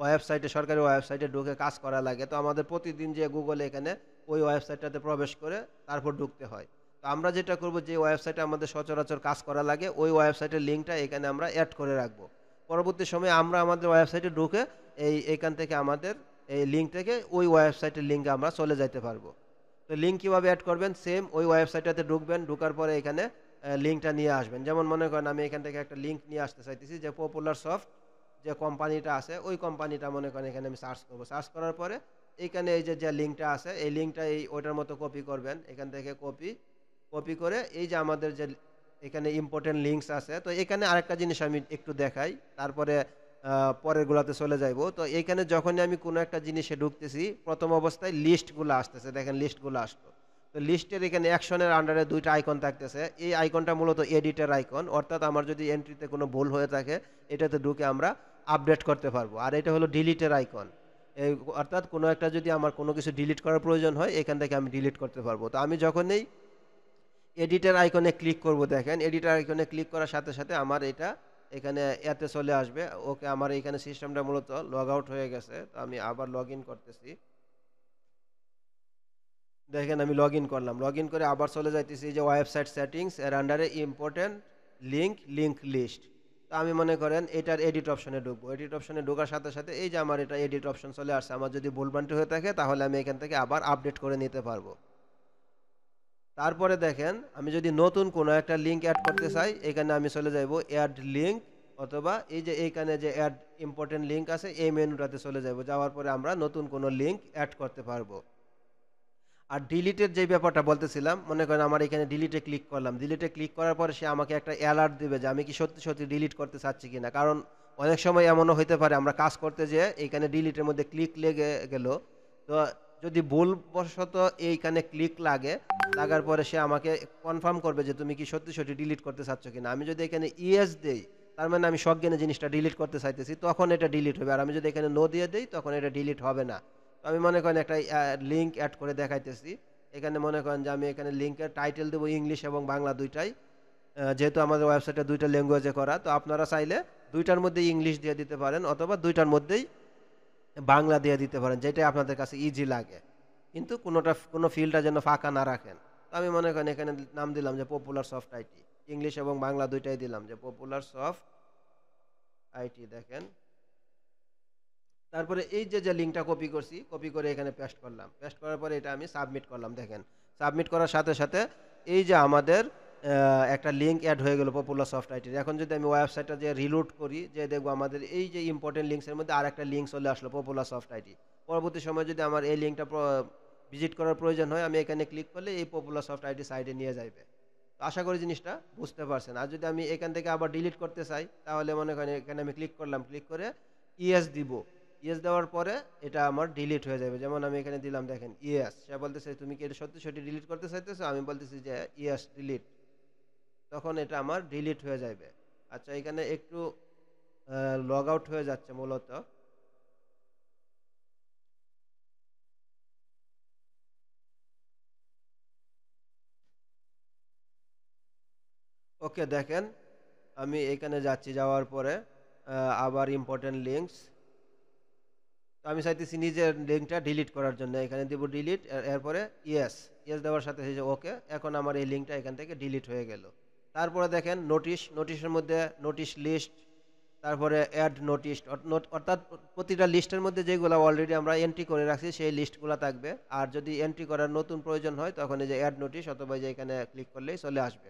ওয়েবসাইটে, সরকারি ওয়েবসাইটে ঢুকে কাজ করা লাগে। তো আমাদের প্রতিদিন যে গুগলে এখানে ওই ওয়েবসাইটটাতে প্রবেশ করে তারপর ঢুকতে হয়। তো আমরা যেটা করব, যে ওয়েবসাইটে আমাদের সচরাচর কাজ করা লাগে ওই ওয়েবসাইটের লিঙ্কটা এখানে আমরা অ্যাড করে রাখবো। পরবর্তী সময়ে আমরা আমাদের ওয়েবসাইটে ঢুকে এখান থেকে আমাদের এই লিঙ্ক থেকে ওই ওয়েবসাইটের লিঙ্কে আমরা চলে যাইতে পারবো। তো লিঙ্ক কীভাবে অ্যাড করবেন, সেম ওই ওয়েবসাইটটাতে ঢুকবেন, ঢুকার পরে এখানে লিঙ্কটা নিয়ে আসবেন। যেমন মনে করেন আমি এখান থেকে একটা লিঙ্ক নিয়ে আসতে চাইতেছি, যে পপুলার সফট যে কোম্পানিটা আছে ওই কোম্পানিটা মনে করেন এখানে আমি সার্চ করবো। সার্চ করার পরে এইখানে এই যে যে লিঙ্কটা আছে এই লিঙ্কটা এই ওইটার মতো কপি করবেন, এখান থেকে কপি কপি করে এই যে আমাদের যে এখানে ইম্পর্টেন্ট লিঙ্কস আছে। তো এখানে আরেকটা জিনিস আমি একটু দেখাই, তারপরে পরের গুলাতে চলে যাইবো। তো এইখানে যখনই আমি কোনো একটা জিনিসে ঢুকতেছি প্রথম অবস্থায় লিস্টগুলো আসতেছে, দেখেন লিস্টগুলো আসতো। তো লিস্টের এখানে অ্যাকশনের আন্ডারে দুইটা আইকন থাকতেছে, এই আইকনটা মূলত এডিটের আইকন, অর্থাৎ আমার যদি এন্ট্রিতে কোনো ভুল হয়ে থাকে এটাতে ঢুকে আমরা আপডেট করতে পারবো। আর এটা হলো ডিলিটের আইকন, এই অর্থাৎ কোনো একটা যদি আমার কোনো কিছু ডিলিট করার প্রয়োজন হয় এখান থেকে আমি ডিলিট করতে পারবো। তো আমি যখনই এডিটার আইকনে ক্লিক করব, দেখেন এডিটার আইকনে ক্লিক করার সাথে সাথে আমার এটা এখানে এতে চলে আসবে। ওকে, আমার এখানে সিস্টেমটা মূলত লগ আউট হয়ে গেছে, তো আমি আবার লগ ইন করতেছি। দেখেন আমি লগ ইন করলাম, লগ ইন করে আবার চলে যাইতেছি যে ওয়েবসাইট সেটিংস এর আন্ডারে ইম্পর্টেন্ট লিঙ্ক লিস্ট। তো আমি মনে করেন এটার এডিট অপশনে ঢুকবো। এডিট অপশনে ঢোকার সাথে সাথে এই যে আমার এটা এডিট অপশন চলে আসছে। আমার যদি ভুলভ্রান্তি হয়ে থাকে তাহলে আমি এখান থেকে আবার আপডেট করে নিতে পারবো। তারপরে দেখেন আমি যদি নতুন কোনো একটা লিঙ্ক অ্যাড করতে চাই এখানে আমি চলে যাব অ্যাড লিঙ্ক, অথবা এই যে এইখানে যে অ্যাড ইম্পর্টেন্ট লিঙ্ক আছে এই মেনুটাতে চলে যাব। যাওয়ার পরে আমরা নতুন কোনো লিঙ্ক অ্যাড করতে পারবো। আর ডিলিটের যে ব্যাপারটা বলতেছিলাম, মনে করেন আমার এখানে ডিলিটে ক্লিক করলাম, ডিলিটে ক্লিক করার পরে সে আমাকে একটা অ্যালার্ট দেবে যে আমি কি সত্যি সত্যি ডিলিট করতে চাচ্ছি কিনা। কারণ অনেক সময় এমনও হইতে পারে আমরা কাজ করতে যেয়ে এইখানে ডিলিটের মধ্যে ক্লিক লেগে গেল। তো যদি ভুলবশত এইখানে ক্লিক লাগার পরে সে আমাকে কনফার্ম করবে যে তুমি কি সত্যি সত্যি ডিলিট করতে চাচ্ছ কিনা। আমি যদি এখানে ইয়েস দেই তার মানে আমি সজ্ঞানে জিনিসটা ডিলিট করতে চাইতেছি, তখন এটা ডিলিট হবে। আর আমি যদি এখানে নো দিয়ে দেই তখন এটা ডিলিট হবে না। তো আমি মনে করেন একটা লিঙ্ক অ্যাড করে দেখাইতেছি। এখানে মনে করেন যে আমি এখানে লিঙ্কের টাইটেল দেবো ইংলিশ এবং বাংলা দুইটাই, যেহেতু আমাদের ওয়েবসাইটে দুইটা ল্যাঙ্গুয়েজে করা। তো আপনারা চাইলে দুইটার মধ্যেই ইংলিশ দিয়ে দিতে পারেন অথবা দুইটার মধ্যেই বাংলা দিয়ে দিতে পারেন, যেটাই আপনাদের কাছে ইজি লাগে, কিন্তু কোনো ফিল্ডটা যেন ফাঁকা না রাখেন। তো আমি মনে করেন এখানে নাম দিলাম যে পপুলার সফট আইটি, ইংলিশ এবং বাংলা দুইটাই দিলাম যে পপুলার সফট আইটি। দেখেন তারপরে এই যে যে লিঙ্কটা কপি করছি, কপি করে এখানে পেস্ট করলাম, পেস্ট করার পরে এটা আমি সাবমিট করলাম। দেখেন সাবমিট করার সাথে সাথে এই যে আমাদের একটা লিঙ্ক অ্যাড হয়ে গেল পপুলার সফট আইটির। এখন যদি আমি ওয়েবসাইটটা যে রিলোড করি, যে দেখবো আমাদের এই যে ইম্পর্টেন্ট লিঙ্কসের মধ্যে আর একটা লিঙ্ক চলে আসলো পপুলার সফট আইটি। পরবর্তী সময় যদি আমার এই লিঙ্কটা ভিজিট করার প্রয়োজন হয় আমি এখানে ক্লিক করলে এই পপুলার সফট আইটি সাইটে নিয়ে যাবে। তো আশা করি জিনিসটা বুঝতে পারছেন। আর যদি আমি এখান থেকে আবার ডিলিট করতে চাই তাহলে মনে করেন এখানে আমি ক্লিক করলাম, ক্লিক করে ইয়েস দিব। ইয়েস দেওয়ার পরে এটা আমার ডিলিট হয়ে যাবে। যেমন আমি এখানে দিলাম, দেখেন ইয়েস, সে বলতেছে তুমি কি এটা সত্যি সত্যি ডিলিট করতে চাইতেছো, আমি বলতেছি যে ইয়েস ডিলিট, তখন এটা আমার ডিলিট হয়ে যাবে। আচ্ছা এখানে একটু লগ আউট হয়ে যাচ্ছে মূলত। ওকে দেখেন আমি এখানে যাচ্ছি, যাওয়ার পরে আবার ইম্পর্টেন্ট লিঙ্কস। তো আমি চাইতেছি নিজের লিঙ্কটা ডিলিট করার জন্য, এখানে দিব ডিলিট, এরপরে ইয়েস, ইয়েস দেওয়ার সাথে সাথে ওকে, এখন আমার এই লিঙ্কটা এখান থেকে ডিলিট হয়ে গেল। তারপরে দেখেন নোটিশ, নোটিশের মধ্যে নোটিশ লিস্ট, তারপরে অ্যাড নোটিশ, অর্থাৎ প্রতিটা লিস্টের মধ্যে যেগুলো অলরেডি আমরা এন্ট্রি করে রাখছি সেই লিস্টগুলো থাকবে। আর যদি এন্ট্রি করার নতুন প্রয়োজন হয় তখন এই যে অ্যাড নোটিশ অথবা যে এখানে ক্লিক করলেই চলে আসবে।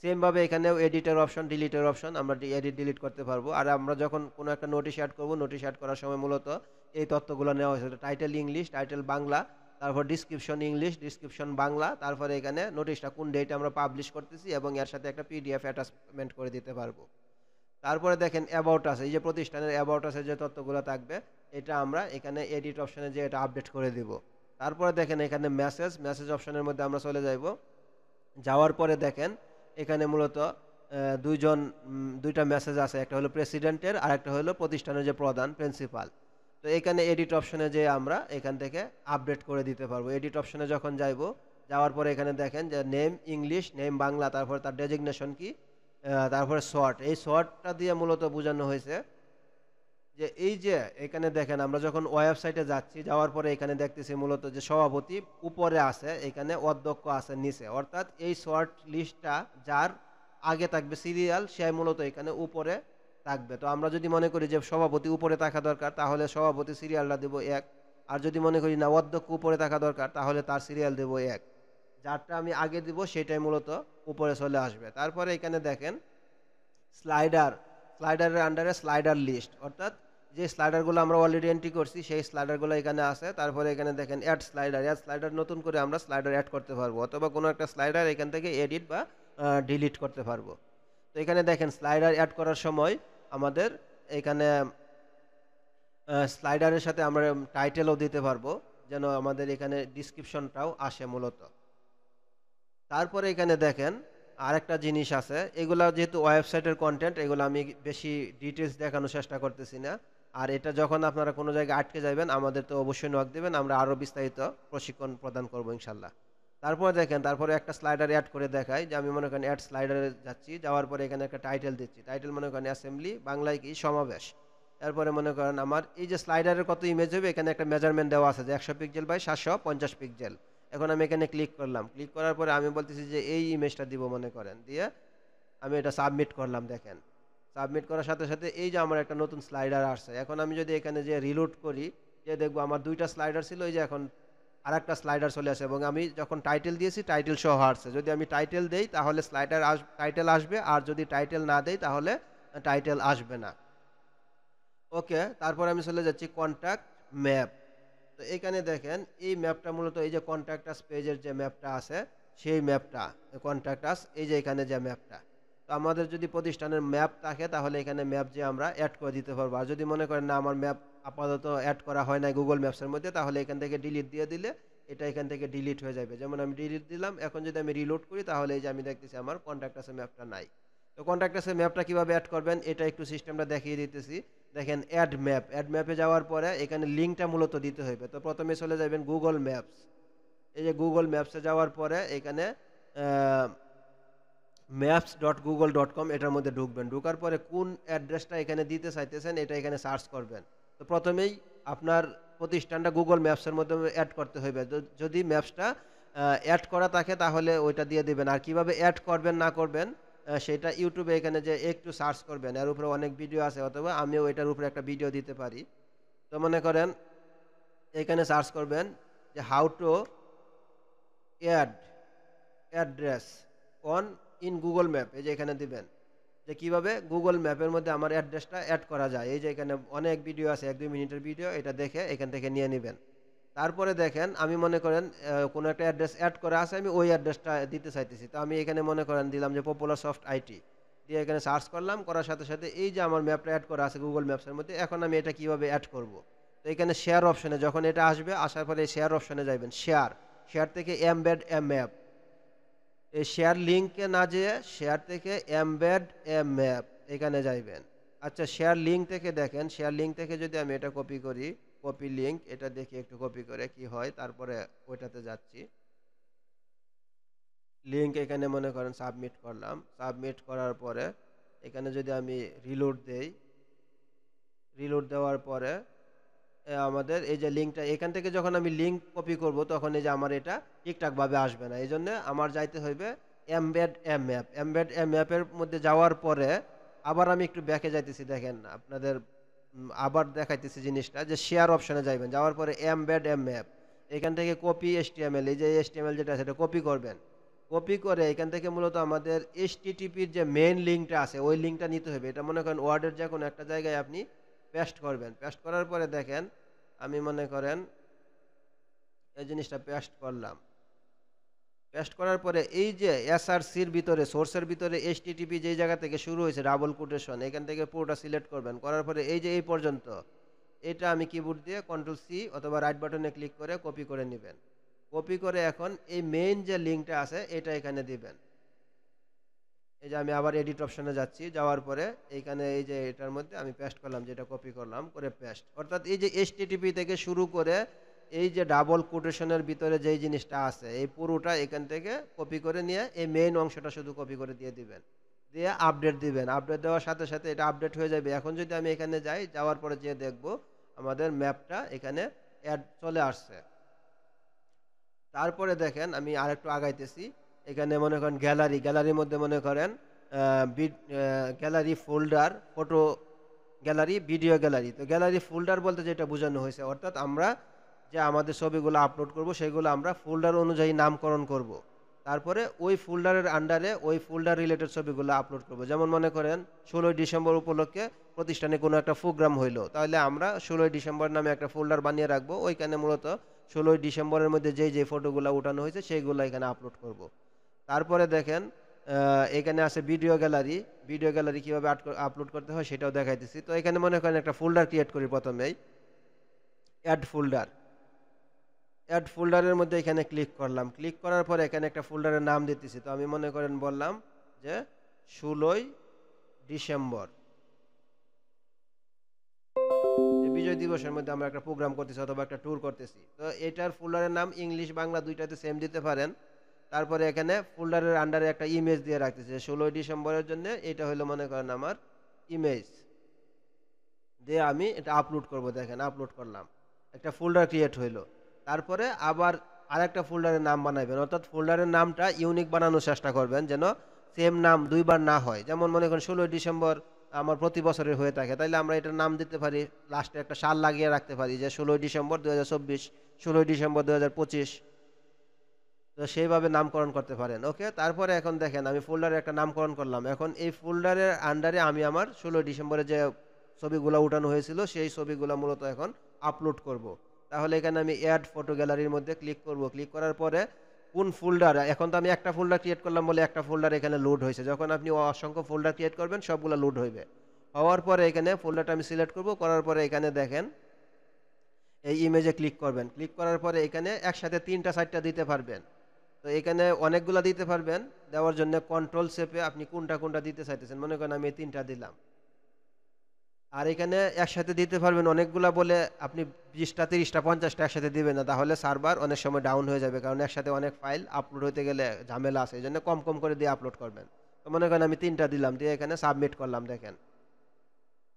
সেমভাবে এখানেও এডিটের অপশন, ডিলিটের অপশন, আমরা এডিট ডিলিট করতে পারবো। আর আমরা যখন কোনো একটা নোটিশ অ্যাড করবো, নোটিশ অ্যাড করার সময় মূলত এই তথ্যগুলো নেওয়া হয়েছে, টাইটেল ইংলিশ, টাইটেল বাংলা, তারপর ডিসক্রিপশন ইংলিশ, ডিসক্রিপশন বাংলা, তারপরে এখানে নোটিশটা কোন ডেটে আমরা পাবলিশ করতেছি এবং এর সাথে একটা পিডিএফ অ্যাটাচমেন্ট করে দিতে পারবো। তারপরে দেখেন অ্যাবাউট আছে, এই যে প্রতিষ্ঠানের অ্যাবাউট আছে যে তথ্যগুলো থাকবে, এটা আমরা এখানে এডিট অপশনে যে এটা আপডেট করে দিব। তারপরে দেখেন এখানে মেসেজ, মেসেজ অপশনের মধ্যে আমরা চলে যাইব। যাওয়ার পরে দেখেন এখানে মূলত দুইটা মেসেজ আছে, একটা হলো প্রেসিডেন্টের আর একটা হলো প্রতিষ্ঠানের যে প্রধান প্রিন্সিপাল। তো এখানে এডিট অপশনে যে আমরা এখান থেকে আপডেট করে দিতে পারবো। এডিট অপশনে যখন যাইব, যাওয়ার পরে এখানে দেখেন যে নেম ইংলিশ, নেম বাংলা, তারপর তার ডেজিগনেশন কি, তারপরে শর্ট, এই শর্টটা দিয়ে মূলত বোঝানো হয়েছে যে এই যে এখানে দেখেন আমরা যখন ওয়েবসাইটে যাচ্ছি, যাওয়ার পরে এখানে দেখতেছি মূলত যে সভাপতি উপরে আছে, এখানে অধ্যক্ষ আছে নিচে, অর্থাৎ এই শর্ট লিস্টটা যার আগে থাকবে সিরিয়াল সে মূলত এখানে উপরে থাকবে। তো আমরা যদি মনে করি যে সভাপতি উপরে থাকা দরকার, তাহলে সভাপতি সিরিয়ালটা দেব 1। আর যদি মনে করি না অধ্যক্ষ উপরে থাকা দরকার, তাহলে তার সিরিয়াল দেব 1। যারটা আমি আগে দিব সেটাই মূলত উপরে চলে আসবে। তারপরে এখানে দেখেন স্লাইডার, স্লাইডারের আন্ডারে স্লাইডার লিস্ট, অর্থাৎ যে স্লাইডারগুলো আমরা অলরেডি এন্ট্রি করছি সেই স্লাইডারগুলো এখানে আছে। তারপরে এখানে দেখেন অ্যাড স্লাইডার, অ্যাড স্লাইডার নতুন করে আমরা স্লাইডার অ্যাড করতে পারবো, অথবা কোনো একটা স্লাইডার এখান থেকে এডিট বা ডিলিট করতে পারবো। তো এখানে দেখেন স্লাইডার অ্যাড করার সময় আমাদের এখানে স্লাইডারের সাথে আমরা টাইটেলও দিতে পারবো, যেন আমাদের এখানে ডিসক্রিপশনটাও আসে মূলত। তারপরে এখানে দেখেন আরেকটা জিনিস আছে, এগুলা যেহেতু ওয়েবসাইটের কন্টেন্ট, এগুলো আমি বেশি ডিটেলস দেখানোর চেষ্টা করতেছি না। আর এটা যখন আপনারা কোনো জায়গায় আটকে যাবেন আমাদের তো অবশ্যই নক দেবেন, আমরা আরও বিস্তারিত প্রশিক্ষণ প্রদান করবো ইনশাল্লাহ। তারপরে দেখেন, তারপরে একটা স্লাইডার অ্যাড করে দেখাই, যে আমি মনে করেন অ্যাড স্লাইডারে যাচ্ছি, যাওয়ার পরে এখানে একটা টাইটেল দিচ্ছি, টাইটেল মনে করেন অ্যাসেম্বলি, বাংলায় কি সমাবেশ। তারপরে মনে করেন আমার এই যে স্লাইডারের কত ইমেজ হবে, এখানে একটা মেজারমেন্ট দেওয়া আছে যে 100 পিক্সেল বাই 750 পিক্সেল। এখন আমি এখানে ক্লিক করলাম, ক্লিক করার পরে আমি বলতেছি যে এই ইমেজটা দিব মনে করেন, দিয়ে আমি এটা সাবমিট করলাম। দেখেন সাবমিট করার সাথে সাথে এই যে আমার একটা নতুন স্লাইডার আসছে। এখন আমি যদি এখানে যে রিলোড করি, যে দেখবো আমার দুইটা স্লাইডার ছিল, এই যে এখন আর একটা স্লাইডার চলে আসে, এবং আমি যখন টাইটেল দিয়েছি টাইটেল সহ আসছে। যদি আমি টাইটেল দেই তাহলে টাইটেল আসবে, আর যদি টাইটেল না দেই তাহলে টাইটেল আসবে না। ওকে, তারপর আমি চলে যাচ্ছি কন্ট্যাক্ট ম্যাপ। তো এখানে দেখেন এই ম্যাপটা মূলত এই যে কন্ট্যাক্ট আস পেজের যে ম্যাপটা আছে সেই ম্যাপটা, কন্ট্যাক্ট আস, এই যে এখানে যে ম্যাপটা। তো আমাদের যদি প্রতিষ্ঠানের ম্যাপ থাকে তাহলে এখানে ম্যাপ যে আমরা অ্যাড করে দিতে পারবো। আর যদি মনে করেন না আমার ম্যাপ আপাতত অ্যাড করা হয় না গুগল ম্যাপসের মধ্যে, তাহলে এখান থেকে ডিলিট দিয়ে দিলে এটা এখান থেকে ডিলিট হয়ে যাবে। যেমন আমি ডিলিট দিলাম, এখন যদি আমি রিলোড করি তাহলে এই যে আমি দেখতেছি আমার কন্ট্যাক্ট আসে ম্যাপটা নাই। তো কন্ট্যাক্ট আসে ম্যাপটা কিভাবে অ্যাড করবেন এটা একটু সিস্টেমটা দেখিয়ে দিতেছি। দেখেন অ্যাড ম্যাপ, অ্যাড ম্যাপে যাওয়ার পরে এখানে লিঙ্কটা মূলত দিতে হবে। তো প্রথমে চলে যাবেন গুগল ম্যাপস, এই যে গুগল ম্যাপসে যাওয়ার পরে এখানে maps.google.com এটার মধ্যে ঢুকবেন। ঢোকার পরে কোন অ্যাড্রেসটা এখানে দিতে চাইতেছেন এটা এখানে সার্চ করবেন। তো প্রথমেই আপনার প্রতিষ্ঠানটা গুগল ম্যাপসের মধ্যে অ্যাড করতে হবে। যদি ম্যাপসটা অ্যাড করা থাকে তাহলে ওইটা দিয়ে দিবেন। আর কিভাবে অ্যাড করবেন না করবেন সেটা ইউটিউবে এখানে যে একটু সার্চ করবেন, এর উপরে অনেক ভিডিও আছে, অথবা আমিও এটার উপরে একটা ভিডিও দিতে পারি। তো মনে করেন এখানে সার্চ করবেন যে how to add address on in Google map, এই যে এখানে দিবেন যে কিভাবে গুগল ম্যাপের মধ্যে আমার অ্যাড্রেসটা অ্যাড করা যায়। এই যে এখানে অনেক ভিডিও আছে, 1-2 মিনিটের ভিডিও, এটা দেখে এখান থেকে নিয়ে নেবেন। তারপরে দেখেন আমি মনে করেন কোনো একটা অ্যাড্রেস অ্যাড করা আছে, আমি ওই অ্যাড্রেসটা দিতে চাইতেছি। তো আমি এখানে মনে করেন দিলাম যে পপুলার সফট আইটি, দিয়ে এখানে সার্চ করলাম, করার সাথে সাথে এই যে আমার ম্যাপটা অ্যাড করা আছে গুগল ম্যাপসের মধ্যে। এখন আমি এটা কিভাবে অ্যাড করব, তো এখানে শেয়ার অপশনে যখন এটা আসবে, আসার পরে শেয়ার অপশনে যাবেন, শেয়ার, শেয়ার থেকে এমবেড এ ম্যাপ, এই শেয়ার লিঙ্কে না যেয়ে শেয়ার থেকে এমবেড এ ম্যাপ এখানে যাইবেন। আচ্ছা, শেয়ার লিঙ্ক থেকে দেখেন, শেয়ার লিঙ্ক থেকে যদি আমি এটা কপি করি, কপি লিঙ্ক, এটা দেখি একটু কপি করে কি হয়। তারপরে ওইটাতে যাচ্ছি, লিঙ্ক এখানে মনে করেন সাবমিট করলাম। সাবমিট করার পরে এখানে যদি আমি রিলোড দেই, রিলোড দেওয়ার পরে আমাদের এই যে লিঙ্কটা এখান থেকে যখন আমি লিঙ্ক কপি করব তখন এই যে আমার এটা ঠিকঠাক ভাবে আসবে না, এই জন্য আমার যাইতে হইবে এমবেড এম অ্যাপের মধ্যে যাওয়ার পরে আবার আমি একটু ব্যাকে যাইতেছি, দেখেন আপনাদের আবার দেখাইতেছি জিনিসটা, যে শেয়ার অপশনে যাইবেন, যাওয়ার পরে এমবেড এম অ্যাপ, এখান থেকে কপি এসটিএমএল, এই যে এসটিএমএল যেটা সেটা কপি করবেন। কপি করে এখান থেকে মূলত আমাদের এইচটিটিপির যে মেইন লিঙ্কটা আছে ওই লিঙ্কটা নিতে হবে। এটা মনে করেন ওয়ার্ডের যে কোনো একটা জায়গায় আপনি পেস্ট করবেন। পেস্ট করার পরে দেখেন আমি মনে করেন এই জিনিসটা পেস্ট করলাম। পেস্ট করার পরে এই যে এসআরসির ভিতরে সোর্সের ভিতরে এইচটিটিপি যেই জায়গা থেকে শুরু হয়েছে ডাবল কোটেশন, এখান থেকে পুরোটা সিলেক্ট করবেন। করার পরে এই যে এই পর্যন্ত এটা আমি কিবোর্ড দিয়ে কন্ট্রোল সি অথবা রাইট বাটনে ক্লিক করে কপি করে নেবেন। কপি করে এখন এই মেইন যে লিঙ্কটা আছে এটা এখানে দিবেন। এই যে আমি আবার এডিট অপশনে যাচ্ছি, যাওয়ার পরে এইখানে এই যে এটার মধ্যে আমি পেস্ট করলাম, যেটা কপি করলাম করে পেস্ট, অর্থাৎ এই যে এইচটিটিপি থেকে শুরু করে এই যে ডাবল কোটেশনের ভিতরে যেই জিনিসটা আছে এই পুরোটা এখান থেকে কপি করে নিয়ে এই মেইন অংশটা শুধু কপি করে দিয়ে দিবেন, দিয়ে আপডেট দিবেন। আপডেট দেওয়ার সাথে সাথে এটা আপডেট হয়ে যাবে। এখন যদি আমি এখানে যাই, যাওয়ার পরে যে দেখব আমাদের ম্যাপটা এখানে অ্যাড চলে আসছে। তারপরে দেখেন আমি আরেকটু আগাইতেছি, এখানে মনে করেন গ্যালারির মধ্যে মনে করেন gallery folder, photo gallery, video gallery. তো গ্যালারি ফোল্ডার বলতে যেটা বোঝানো হয়েছে, অর্থাৎ আমরা যে আমাদের ছবিগুলো আপলোড করব সেগুলো আমরা ফোল্ডার অনুযায়ী নামকরণ করব। তারপরে ওই ফোল্ডারের আন্ডারে ওই ফোল্ডার রিলেটেড ছবিগুলো আপলোড করব। যেমন মনে করেন 16ই ডিসেম্বর উপলক্ষে প্রতিষ্ঠানে কোনো একটা প্রোগ্রাম হইলো, তাহলে আমরা 16ই ডিসেম্বর নামে একটা ফোল্ডার বানিয়ে রাখবো। ওইখানে মূলত 16ই ডিসেম্বরের মধ্যে যেই যে ফটোগুলো উঠানো হয়েছে সেইগুলো এখানে আপলোড করব। তারপরে দেখেন এখানে আছে ভিডিও গ্যালারি। ভিডিও গ্যালারি কীভাবে আপলোড করতে হয় সেটাও দেখাইতেছি। তো এখানে মনে করেন একটা ফোল্ডার ক্রিয়েট করি, প্রথমেই অ্যাড ফোল্ডার। অ্যাড ফোল্ডারের মধ্যে এখানে ক্লিক করলাম। ক্লিক করার পরে এখানে একটা ফোল্ডারের নাম দিতেছি। তো আমি মনে করেন বললাম যে 16ই ডিসেম্বর, বিজয় দিবসের মধ্যে আমরা একটা প্রোগ্রাম করতেছি অথবা একটা ট্যুর করতেছি। তো এটার ফোল্ডারের নাম ইংলিশ বাংলা দুইটাতে সেম দিতে পারেন। তারপরে এখানে ফোল্ডারের আন্ডারে একটা ইমেজ দিয়ে রাখতেছে 16ই ডিসেম্বরের জন্য, এটা হলো মনে করেন আমার ইমেজ, দিয়ে আমি এটা আপলোড করব। দেখেন আপলোড করলাম, একটা ফোল্ডার ক্রিয়েট হইলো। তারপরে আবার আরেকটা ফোল্ডারের নাম বানাবেন, অর্থাৎ ফোল্ডারের নামটা ইউনিক বানানোর চেষ্টা করবেন, যেন সেম নাম দুইবার না হয়। যেমন মনে করেন 16ই ডিসেম্বর আমার প্রতি বছরের হয়ে থাকে, তাইলে আমরা এটার নাম দিতে পারি, লাস্টে একটা সাল লাগিয়ে রাখতে পারি, যে 16ই ডিসেম্বর 2024, 16ই ডিসেম্বর 2025। তো সেইভাবে নামকরণ করতে পারেন। ওকে, তারপরে এখন দেখেন আমি ফোল্ডারে একটা নামকরণ করলাম। এখন এই ফোল্ডারের আন্ডারে আমি আমার 16ই ডিসেম্বরে যে ছবিগুলো উঠানো হয়েছিল সেই ছবিগুলো মূলত এখন আপলোড করব। তাহলে এখানে আমি অ্যাড ফটো গ্যালারির মধ্যে ক্লিক করব। ক্লিক করার পরে কোন ফোল্ডার, এখন তো আমি একটা ফোল্ডার ক্রিয়েট করলাম বলে একটা ফোল্ডার এখানে লোড হয়েছে। যখন আপনি অসংখ্য ফোল্ডার ক্রিয়েট করবেন সবগুলো লোড হইবে। হওয়ার পরে এখানে ফোল্ডারটা আমি সিলেক্ট করব। করার পরে এখানে দেখেন এই ইমেজে ক্লিক করবেন। ক্লিক করার পরে এখানে একসাথে 3টা 4টা দিতে পারবেন। তো এখানে অনেকগুলো দিতে পারবেন, দেওয়ার জন্য কন্ট্রোল চেপে আপনি কোনটা কোনটা দিতে চাইতেছেন, মনে করেন আমি 3টা দিলাম। আর এখানে একসাথে দিতে পারবেন অনেকগুলা বলে আপনি 20টা 30টা 50টা একসাথে দিবেন না, তাহলে সার্ভার অনেক সময় ডাউন হয়ে যাবে, কারণ একসাথে অনেক ফাইল আপলোড হতে গেলে ঝামেলা আছে, এই জন্য কম কম করে দিয়ে আপলোড করবেন। তো মনে করেন আমি 3টা দিলাম, দিয়ে এখানে সাবমিট করলাম। দেখেন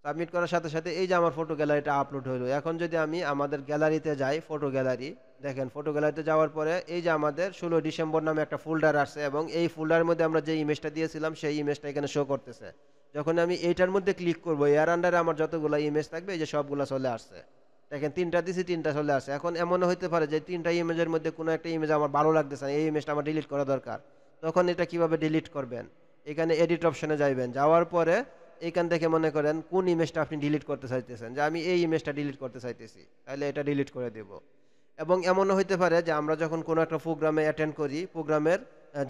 সাবমিট করার সাথে সাথে এই যে আমার ফটো গ্যালারিটা আপলোড হলো। এখন যদি আমি আমাদের গ্যালারিতে যাই, ফটো গ্যালারি, দেখেন ফটো গ্যালারিতে যাওয়ার পরে এই যে আমাদের 16 ডিসেম্বর নামে একটা ফোল্ডার আসছে, এবং এই ফোল্ডারের মধ্যে আমরা যে ইমেজটা দিয়েছিলাম সেই ইমেজটা এখানে শো করতেছে। যখন আমি এইটার মধ্যে ক্লিক করবো, এর আন্ডারে আমার যতগুলো ইমেজ থাকবে এই যে সবগুলো চলে আসছে। দেখেন 3টা দিছি, 3টা চলে আসছে। এখন এমনও হতে পারে যে 3টা ইমেজের মধ্যে কোনো একটা ইমেজ আমার ভালো লাগতেছে না, এই ইমেজটা আমার ডিলিট করা দরকার। তখন এটা কিভাবে ডিলিট করবেন, এখানে এডিট অপশনে যাইবেন। যাওয়ার পরে এইখান থেকে মনে করেন কোন ইমেজটা আপনি ডিলিট করতে চাইতেছেন, যে আমি এই ইমেজটা ডিলিট করতে চাইতেছি, তাহলে এটা ডিলিট করে দেব। এবং এমনও হইতে পারে যে আমরা যখন কোনো একটা প্রোগ্রামে অ্যাটেন্ড করি, প্রোগ্রামের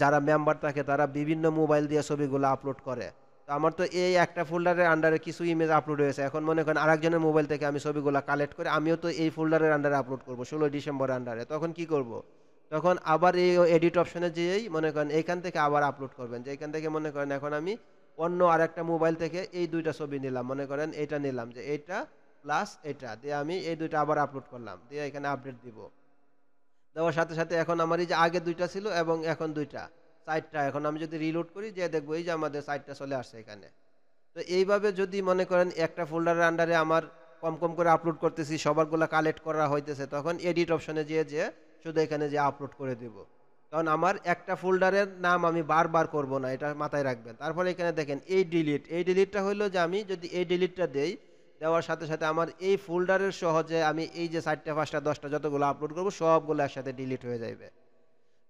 যারা মেম্বার থাকে তারা বিভিন্ন মোবাইল দিয়ে ছবিগুলো আপলোড করে। তো আমার তো এই একটা ফোল্ডারের আন্ডারে কিছু ইমেজ আপলোড হয়েছে, এখন মনে করেন আরেকজনের মোবাইল থেকে আমি ছবিগুলো কালেক্ট করে আমিও তো এই ফোল্ডারের আন্ডারে আপলোড করবো 16 ডিসেম্বরের আন্ডারে। তখন কি করব, তখন আবার এই এডিট অপশনে যেয়েই মনে করেন এইখান থেকে আবার আপলোড করবেন। যে এখান থেকে মনে করেন এখন আমি অন্য আরেকটা মোবাইল থেকে এই দুইটা ছবি নিলাম, মনে করেন এইটা নিলাম, যে এইটা প্লাস এটা দিয়ে আমি এই দুইটা আবার আপলোড করলাম, দিয়ে এখানে আপডেট দিব। দেওয়ার সাথে সাথে এখন আমার এই যে আগে দুইটা ছিল এবং এখন দুইটা 4টা, এখন আমি যদি রিলোড করি যে দেখবো এই যে আমাদের 4টা চলে আসছে এখানে। তো এইভাবে যদি মনে করেন একটা ফোল্ডারের আন্ডারে আমার কম কম করে আপলোড করতেছি, সবারগুলা কালেক্ট করা হইতেছে, তখন এডিট অপশনে যেয়ে শুধু এখানে যে আপলোড করে দিব। কারণ আমার একটা ফোল্ডারের নাম আমি বারবার করব না, এটা মাথায় রাখবেন। তারপরে এখানে দেখেন এই ডিলিটটা হলো যে আমি যদি এই ডিলিটটা দেই, দেওয়ার সাথে সাথে আমার এই ফোল্ডারের সহজে আমি এই যে 4টা 5টা 10টা যতগুলো আপলোড করব সবগুলো একসাথে ডিলিট হয়ে যাবে।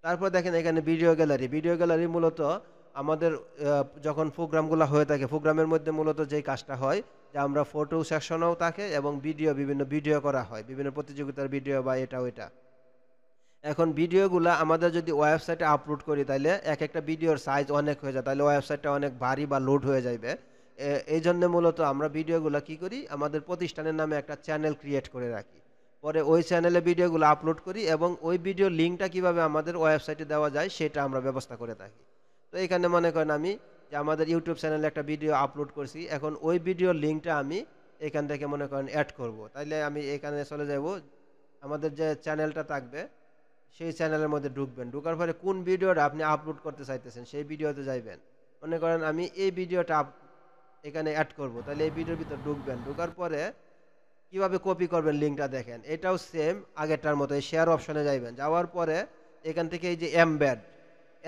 তারপর দেখেন এখানে ভিডিও গ্যালারি মূলত আমাদের যখন প্রোগ্রামগুলো হয়ে থাকে, প্রোগ্রামের মধ্যে মূলত যেই কাজটা হয় যে আমরা ফটো সেকশনও থাকে এবং বিভিন্ন ভিডিও করা হয়, বিভিন্ন প্রতিযোগিতার ভিডিও বা এটা ওইটা। এখন ভিডিওগুলো আমাদের যদি ওয়েবসাইটে আপলোড করি তাহলে এক একটা ভিডিওর সাইজ অনেক হয়ে যায়, তাহলে ওয়েবসাইটটা অনেক ভারী বা লোড হয়ে যাবে। এই জন্য মূলত আমরা ভিডিওগুলো কি করি, আমাদের প্রতিষ্ঠানের নামে একটা চ্যানেল ক্রিয়েট করে রাখি, পরে ওই চ্যানেলে ভিডিওগুলো আপলোড করি এবং ওই ভিডিও লিঙ্কটা কিভাবে আমাদের ওয়েবসাইটে দেওয়া যায় সেটা আমরা ব্যবস্থা করে থাকি। তো এখানে মনে করেন আমি যে আমাদের ইউটিউব চ্যানেলে একটা ভিডিও আপলোড করছি, এখন ওই ভিডিওর লিঙ্কটা আমি এখান থেকে মনে করেন অ্যাড করব, তাইলে আমি এখানে চলে যাব, আমাদের যে চ্যানেলটা থাকবে সেই চ্যানেলের মধ্যে ঢুকবেন, ঢুকার পরে কোন ভিডিওটা আপনি আপলোড করতে চাইতেছেন সেই ভিডিওতে যাইবেন। মনে করেন আমি এই ভিডিওটা এখানে অ্যাড করব, তাহলে এই ভিডিওর ভিতর ঢুকবেন, ঢুকার পরে কিভাবে কপি করবেন লিঙ্কটা দেখেন, এটাও সেম আগেরটার মতো এই শেয়ার অপশনে যাইবেন, যাওয়ার পরে এখান থেকে এই যে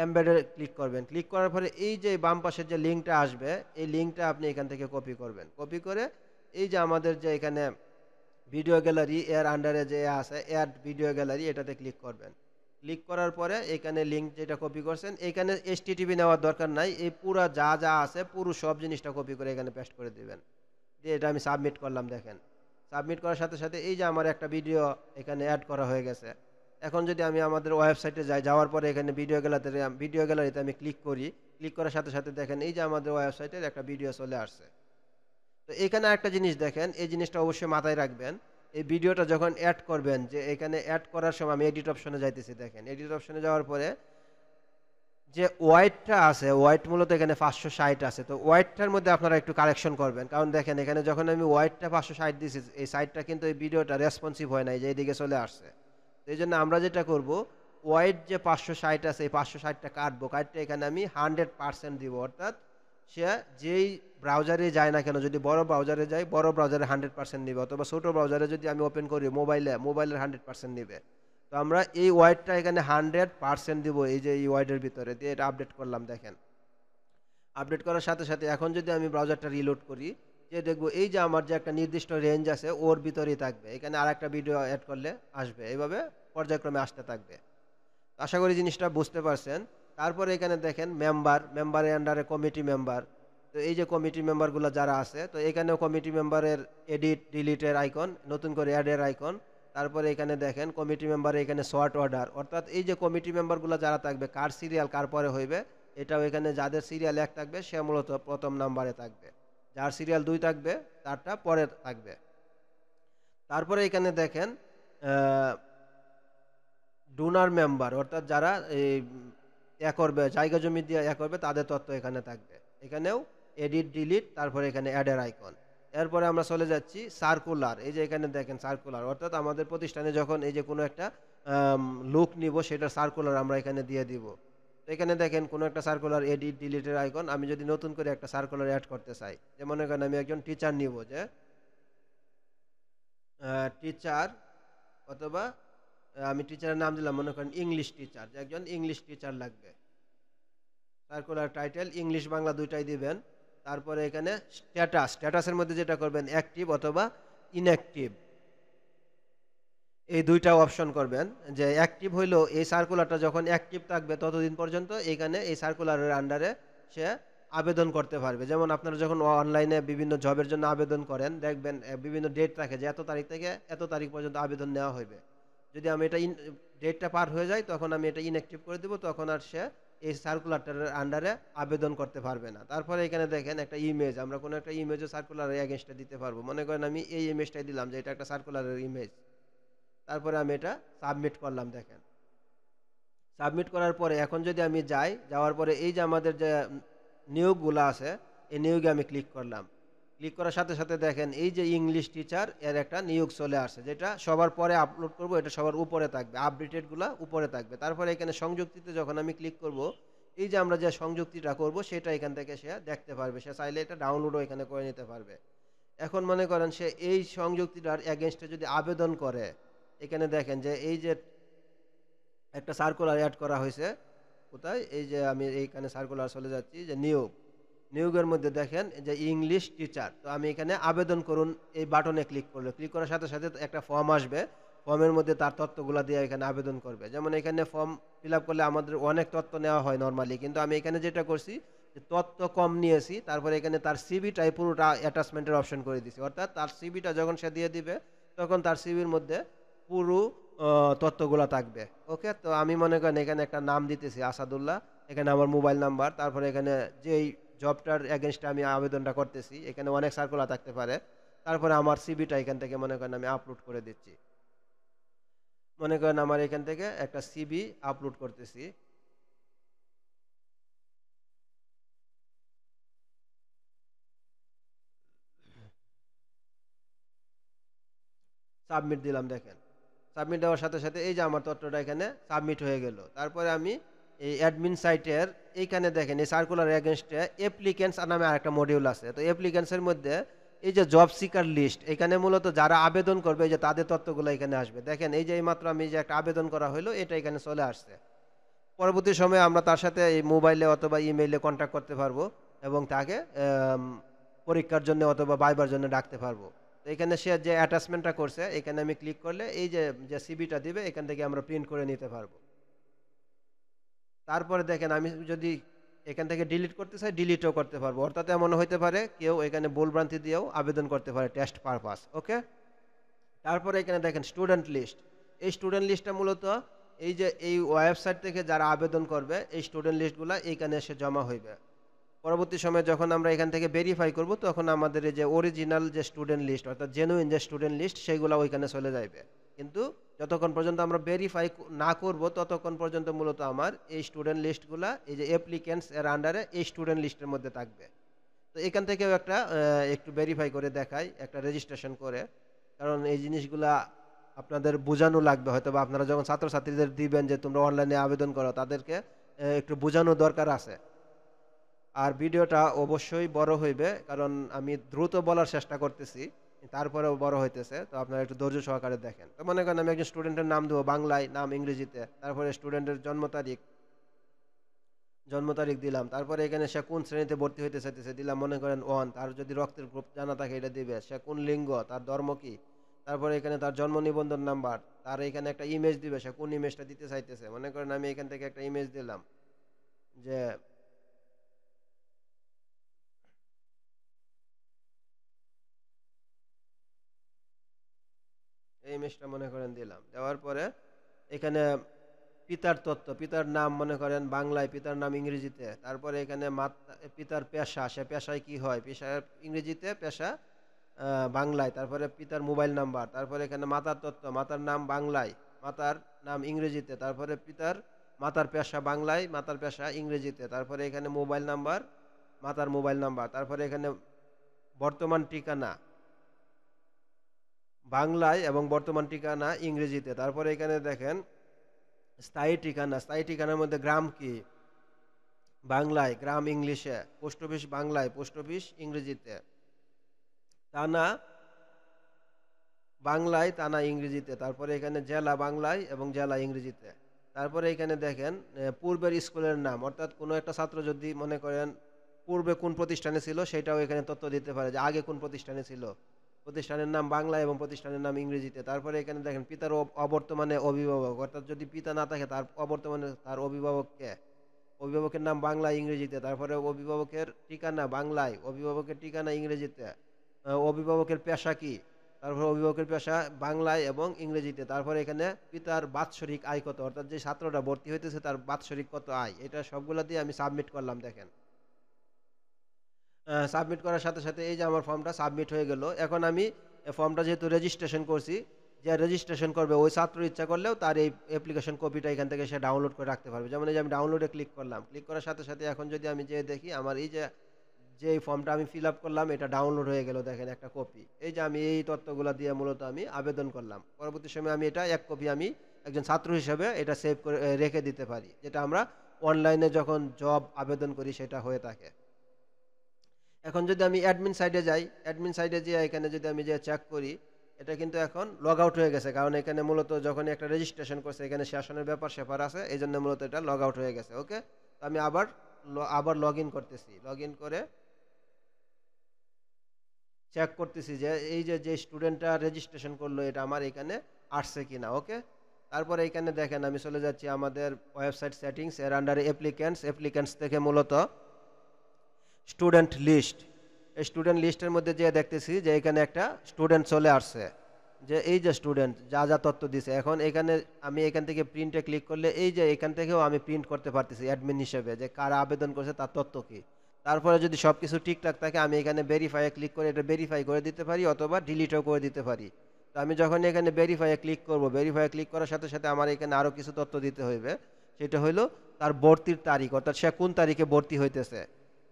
এমবেডে ক্লিক করবেন, ক্লিক করার পরে এই যে বাম পাশের যে লিঙ্কটা আসবে এই লিঙ্কটা আপনি এখান থেকে কপি করবেন, কপি করে এই যে আমাদের যে এখানে ভিডিও গ্যালারি এর আন্ডারে যে আছে অ্যাড ভিডিও গ্যালারি এটাতে ক্লিক করবেন, ক্লিক করার পরে এখানে লিঙ্ক যেটা কপি করছেন এখানে এইচটিটিপি নেওয়ার দরকার নাই, এই পুরো যা যা আছে পুরো সব জিনিসটা কপি করে এখানে পেস্ট করে দিবেন, দিয়ে এটা আমি সাবমিট করলাম। দেখেন সাবমিট করার সাথে সাথে এই যে আমার একটা ভিডিও এখানে অ্যাড করা হয়ে গেছে। এখন যদি আমি আমাদের ওয়েবসাইটে যাই, যাওয়ার পরে এখানে ভিডিও গ্যালারিতে আমি ক্লিক করি, ক্লিক করার সাথে সাথে দেখেন এই যে আমাদের ওয়েবসাইটের একটা ভিডিও চলে আসছে। তো এখানে একটা জিনিস দেখেন, এই জিনিসটা অবশ্যই মাথায় রাখবেন, এই ভিডিওটা যখন অ্যাড করবেন, যে এখানে অ্যাড করার সময় আমি এডিট অপশনে যাইতেছি, দেখেন এডিট অপশনে যাওয়ার পরে যে ওয়াইটটা আছে, ওয়াইট মূলত এখানে 560 আছে, তো ওয়াইটটার মধ্যে আপনারা একটু কারেকশন করবেন, কারণ দেখেন এখানে যখন আমি ওয়াইটটা 560 দিয়েছি এই সাইটটা কিন্তু এই ভিডিওটা রেসপন্সিভ হয় নাই, যে এইদিকে চলে আসছে। তো এই জন্য আমরা যেটা করব, ওয়াইট যে 560 আছে এই 560টা কাটবো, কাটতে এখানে আমি 100% দিব, অর্থাৎ সে যেই ব্রাউজারে যায় না কেন, যদি বড় ব্রাউজারে যায় বড় ব্রাউজারে 100% নেবে, অথবা ছোট ব্রাউজারে যদি আমি ওপেন করি মোবাইলের 100% নেবে। তো আমরা এই ওয়াইডটা এখানে 100% দিব, এই যে এই ওয়াইডের ভিতরে দিয়ে এটা আপডেট করলাম। দেখেন আপডেট করার সাথে সাথে এখন যদি আমি ব্রাউজারটা রিলোড করি, যে দেখবো এই যে আমার যে একটা নির্দিষ্ট রেঞ্জ আছে ওর ভিতরেই থাকবে, এখানে আর একটা ভিডিও অ্যাড করলে আসবে, এইভাবে পর্যায়ক্রমে আসতে থাকবে। আশা করি জিনিসটা বুঝতে পারছেন। তারপরে এখানে দেখেন মেম্বারের আন্ডারে কমিটি মেম্বার, তো এই যে কমিটি মেম্বারগুলো যারা আছে, তো এখানেও কমিটি মেম্বারের এডিট ডিলিটের আইকন, নতুন করে অ্যাডের আইকন। তারপরে এখানে দেখেন কমিটি মেম্বারে এখানে শর্ট অর্ডার, অর্থাৎ এই যে কমিটি মেম্বারগুলো যারা থাকবে কার সিরিয়াল কার পরে হইবে, এটাও এখানে যাদের সিরিয়াল 1 থাকবে সে মূলত প্রথম নাম্বারে থাকবে, যার সিরিয়াল 2 থাকবে তারটা পরে থাকবে। তারপরে এখানে দেখেন ডোনার মেম্বার, অর্থাৎ যারা এই করবে জায়গা জমি দিয়ে করবে তাদের তথ্য এখানে থাকবে, এখানেও এডিট ডিলিট, তারপরে এখানে অ্যাডের আইকন। এরপরে আমরা চলে যাচ্ছি সার্কুলার, এই যে এখানে দেখেন সার্কুলার, অর্থাৎ আমাদের প্রতিষ্ঠানে যখন এই যে কোনো একটা লুক নিব সেটা সার্কুলার আমরা এখানে দিয়ে দিব। তো এখানে দেখেন কোনো একটা সার্কুলার এডিট ডিলিটের আইকন, আমি যদি নতুন করে একটা সার্কুলার অ্যাড করতে চাই, যে মনে করেন আমি একজন টিচার নিব, যে টিচার, অথবা আমি টিচারের নাম দিলাম মনে করেন ইংলিশ টিচার, যে একজন ইংলিশ টিচার লাগবে, সার্কুলার টাইটেল ইংলিশ বাংলা দুইটাই দিবেন। তারপরে এখানে স্ট্যাটাসের মধ্যে যেটা করবেন অ্যাক্টিভ অথবা ইনঅ্যাক্টিভ, এই দুইটা অপশন করবেন। যে অ্যাক্টিভ হইলো এই সার্কুলারটা যখন অ্যাক্টিভ থাকবে ততদিন পর্যন্ত এখানে এই সার্কুলারের আন্ডারে সে আবেদন করতে পারবে। যেমন আপনারা যখন অনলাইনে বিভিন্ন জবের জন্য আবেদন করেন, দেখবেন বিভিন্ন ডেট থাকে যে এত তারিখ থেকে এত তারিখ পর্যন্ত আবেদন নেওয়া হইবে। যদি আমি এটা ডেটটা পার হয়ে যায় তখন আমি এটা ইনঅ্যাক্টিভ করে দেবো, তখন আর সে এই সার্কুলারটার আন্ডারে আবেদন করতে পারবে না। তারপরে এখানে দেখেন একটা ইমেজ, আমরা কোনো একটা ইমেজও সার্কুলারের এগেনস্টে দিতে পারবো, মনে করেন আমি এই ইমেজটাই দিলাম যে এটা একটা সার্কুলারের ইমেজ, তারপরে আমি এটা সাবমিট করলাম। দেখেন সাবমিট করার পরে এখন যদি আমি যাওয়ার পরে এই যে আমাদের যে নিয়োগগুলো আছে এই নিয়োগে আমি ক্লিক করলাম, ক্লিক করার সাথে সাথে দেখেন এই যে ইংলিশ টিচার এর একটা নিয়োগ চলে আসছে, যেটা সবার পরে আপলোড করব, এটা সবার উপরে থাকবে, আপডেটেডগুলো উপরে থাকবে। তারপরে এখানে সংযুক্তিতে যখন আমি ক্লিক করব, এই যে আমরা যে সংযুক্তিটা করব সেটা এখান থেকে সে দেখতে পারবে, সে চাইলে এটা ডাউনলোডও এখানে করে নিতে পারবে। এখন মনে করেন সে এই সংযুক্তিটার এগেনস্টে যদি আবেদন করে, এখানে দেখেন যে এই যে একটা সার্কুলার অ্যাড করা হয়েছে, কোথায়, এই যে আমি এইখানে সার্কুলার চলে যাচ্ছি, যে নিয়োগের মধ্যে দেখেন যে ইংলিশ টিচার, তো আমি এখানে আবেদন করুন এই বাটনে ক্লিক করলে, ক্লিক করার সাথে সাথে একটা ফর্ম আসবে, ফর্মের মধ্যে তার তথ্যগুলো দিয়ে এখানে আবেদন করবে। যেমন এখানে ফর্ম ফিল আপ করলে আমাদের অনেক তথ্য নেওয়া হয় নর্মালি, কিন্তু আমি এখানে যেটা করছি যে তথ্য কম নিয়েছি, তারপরে এখানে তার সিভিটাই পুরোটা অ্যাটাচমেন্টের অপশন করে দিছি, অর্থাৎ তার সিভিটা যখন সে দিয়ে দিবে তখন তার সিভির মধ্যে পুরো তথ্যগুলো থাকবে। ওকে, তো আমি মনে করেন এখানে একটা নাম দিতেছি আসাদুল্লাহ, এখানে আমার মোবাইল নাম্বার, তারপরে এখানে যেই জবটার এগেনস্টে আমি আবেদনটা করতেছি, এখানে অনেক সার্কুলার থাকতে পারে, তারপরে আমার সিভিটা এখান থেকে মনে করেন আমি আপলোড করে দিচ্ছি। মনে করেন আমার এখান থেকে একটা সিভি আপলোড করতেছি, সাবমিট দিলাম, দেখেন সাবমিট দেওয়ার সাথে সাথে এই যে আমার তথ্যটা এখানে সাবমিট হয়ে গেল। তারপরে আমি এই অ্যাডমিন সাইটের এইখানে দেখেন এই সার্কুলার এগেনস্টে অ্যাপ্লিকেন্টস নামে আরেকটা মডিউল আছে, তো অ্যাপ্লিকেন্টসের মধ্যে এই যে জব সিকার লিস্ট, এখানে মূলত যারা আবেদন করবে এই যে তাদের তথ্যগুলো এখানে আসবে। দেখেন এই যে এইমাত্র আমি যে একটা আবেদন করা হলো এটা এখানে চলে আসছে। পরবর্তী সময়ে আমরা তার সাথে এই মোবাইলে অথবা ইমেইলে কন্ট্যাক্ট করতে পারবো এবং তাকে পরীক্ষার জন্য অথবা ভাইবার জন্য ডাকতে পারবো। তো এখানে সে যে অ্যাটাচমেন্টটা করছে এখানে আমি ক্লিক করলে এই যে যে সিভিটা দিবে এখান থেকে আমরা প্রিন্ট করে নিতে পারবো। তারপরে দেখেন আমি যদি এখান থেকে ডিলিট করতে চাই ডিলিটও করতে পারবো, অর্থাৎ এমন হইতে পারে কেউ এখানে ভুলভ্রান্তি দিয়েও আবেদন করতে পারে টেস্ট পারপাস। ওকে, তারপরে এখানে দেখেন স্টুডেন্ট লিস্ট, এই স্টুডেন্ট লিস্টটা মূলত এই যে এই ওয়েবসাইট থেকে যারা আবেদন করবে এই স্টুডেন্ট লিস্টগুলো এইখানে এসে জমা হইবে। পরবর্তী সময়ে যখন আমরা এখান থেকে ভেরিফাই করব তখন আমাদের এই যে অরিজিনাল যে স্টুডেন্ট লিস্ট অর্থাৎ জেনুইন যে স্টুডেন্ট লিস্ট সেইগুলো ওইখানে চলে যাবে। কিন্তু যতক্ষণ পর্যন্ত আমরা ভেরিফাই না করব ততক্ষণ পর্যন্ত মূলত আমার এই স্টুডেন্ট লিস্টগুলা এই যে অ্যাপ্লিকেন্টস এর আন্ডারে এই স্টুডেন্ট লিস্টের মধ্যে থাকবে। তো এখান থেকেও একটা একটু ভেরিফাই করে দেখাই একটা রেজিস্ট্রেশন করে, কারণ এই জিনিসগুলা আপনাদের বোঝানো লাগবে, হয়তো বা আপনারা যখন ছাত্রছাত্রীদের দিবেন যে তোমরা অনলাইনে আবেদন করো তাদেরকে একটু বোঝানো দরকার আছে। আর ভিডিওটা অবশ্যই বড় হইবে, কারণ আমি দ্রুত বলার চেষ্টা করতেছি, তারপরেও বড় হইতেছে, তো আপনারা একটু ধৈর্য সহকারে দেখেন। তো মনে করেন আমি একজন স্টুডেন্টের নাম দেবো বাংলায়, নাম ইংরেজিতে, তারপরে স্টুডেন্টের জন্ম তারিখ দিলাম, তারপরে এখানে সে কোন শ্রেণীতে ভর্তি হইতে চাইতেছে দিলাম, মনে করেন 1, তার যদি রক্তের গ্রুপ জানা থাকে এটা দিবে, সে কোন লিঙ্গ, তার ধর্ম কি, তারপরে এখানে তার জন্ম নিবন্ধন নাম্বার, তার এখানে একটা ইমেজ দিবে, সে কোন ইমেজটা দিতে চাইতেছে, মনে করেন আমি এখান থেকে একটা ইমেজ দিলাম, যে এই ইমেজটা মনে করেন দিলাম, দেওয়ার পরে এখানে পিতার তথ্য, পিতার নাম মনে করেন বাংলায়, পিতার নাম ইংরেজিতে, তারপরে এখানে পিতার পেশা, সে পেশায় কি হয়, পেশা ইংরেজিতে, পেশা বাংলায়, তারপরে পিতার মোবাইল নাম্বার, তারপরে এখানে মাতার তথ্য, মাতার নাম বাংলায়, মাতার নাম ইংরেজিতে, তারপরে মাতার পেশা বাংলায়, মাতার পেশা ইংরেজিতে, তারপরে এখানে মোবাইল নাম্বার, মাতার মোবাইল নাম্বার, তারপরে এখানে বর্তমান ঠিকানা বাংলায় এবং বর্তমান ঠিকানা ইংরেজিতে, তারপরে এখানে দেখেন স্থায়ী ঠিকানার মধ্যে গ্রাম কি, বাংলায়, গ্রাম ইংলিশে, পোস্ট অফিস বাংলায়, পোস্ট অফিস ইংরেজিতে, থানা বাংলায়, থানা ইংরেজিতে, তারপরে এখানে জেলা বাংলায় এবং জেলা ইংরেজিতে, তারপরে এখানে দেখেন পূর্বের স্কুলের নাম, অর্থাৎ কোনো একটা ছাত্র যদি মনে করেন পূর্বে কোন প্রতিষ্ঠানে ছিল সেটাও এখানে তথ্য দিতে পারে, যে আগে কোন প্রতিষ্ঠানে ছিল, প্রতিষ্ঠানের নাম বাংলা এবং প্রতিষ্ঠানের নাম ইংরেজিতে, তারপরে এখানে দেখেন পিতার অবর্তমানে অভিভাবক, অর্থাৎ যদি পিতা না থাকে তার অবর্তমানে তার অভিভাবককে, অভিভাবকের নাম বাংলা ইংরেজিতে, তারপরে অভিভাবকের ঠিকানা বাংলায়, অভিভাবকের ঠিকানা ইংরেজিতে, অভিভাবকের পেশা কি, তারপরে অভিভাবকের পেশা বাংলায় এবং ইংরেজিতে, তারপরে এখানে পিতার বাৎসরিক আয় কত, অর্থাৎ যে ছাত্রটা ভর্তি হইতেছে তার বাৎসরিক কত আয়, এটা সবগুলা দিয়ে আমি সাবমিট করলাম। দেখেন সাবমিট করার সাথে সাথে এই যে আমার ফর্মটা সাবমিট হয়ে গেল। এখন আমি ফর্মটা যেহেতু রেজিস্ট্রেশন করছি, যে রেজিস্ট্রেশন করবে ওই ছাত্র ইচ্ছা করলেও তার এই অ্যাপ্লিকেশন কপিটা এখান থেকে সে ডাউনলোড করে রাখতে পারবে। যেমন এই যে আমি ডাউনলোডে ক্লিক করলাম, ক্লিক করার সাথে সাথে এখন যদি আমি যে দেখি আমার এই যে যে ফর্মটা আমি ফিল আপ করলাম এটা ডাউনলোড হয়ে গেল, দেখেন একটা কপি, এই যে আমি এই তথ্যগুলো দিয়ে মূলত আমি আবেদন করলাম। পরবর্তী সময় আমি এটা এক কপি আমি একজন ছাত্র হিসেবে এটা সেভ করে রেখে দিতে পারি, যেটা আমরা অনলাইনে যখন জব আবেদন করি সেটা হয়ে থাকে। এখন যদি আমি অ্যাডমিন সাইডে যাই, অ্যাডমিন সাইডে যেয়ে এখানে যদি আমি যে চেক করি, এটা কিন্তু এখন লগ আউট হয়ে গেছে, কারণ এখানে মূলত যখন একটা রেজিস্ট্রেশন করছে এখানে সেশনের ব্যাপার স্যাপার আছে, এই জন্য মূলত এটা লগ আউট হয়ে গেছে। ওকে, তো আমি আবার লগ ইন করতেছি, লগ ইন করে চেক করতেছি যে এই যে যে স্টুডেন্টটা রেজিস্ট্রেশন করলো এটা আমার এখানে আসছে কিনা। ওকে, তারপরে এখানে দেখেন আমি চলে যাচ্ছি আমাদের ওয়েবসাইট সেটিংস, এর আন্ডারে অ্যাপ্লিক্যান্টস থেকে মূলত স্টুডেন্ট লিস্ট, এই স্টুডেন্ট লিস্টের মধ্যে যে দেখতেছি যে এখানে একটা স্টুডেন্ট চলে আসছে, যে এই যে স্টুডেন্ট যা যা তথ্য দিছে। এখন এখানে আমি এখান থেকে প্রিন্টে ক্লিক করলে এই যে এখান থেকেও আমি প্রিন্ট করতে পারতেছি অ্যাডমিন হিসেবে যে কারা আবেদন করছে তার তথ্য কি। তারপরে যদি সব কিছু ঠিকঠাক থাকে আমি এখানে ভেরিফাইয়ে ক্লিক করে এটা ভেরিফাই করে দিতে পারি অথবা ডিলিটও করে দিতে পারি। তো আমি যখন এখানে ভেরিফাইয়ে ক্লিক করব, ভেরিফাইয়ে ক্লিক করার সাথে সাথে আমার এখানে আরও কিছু তথ্য দিতে হইবে, সেটা হইলো তার ভর্তির তারিখ, অর্থাৎ সে কোন তারিখে ভর্তি হইতেছে।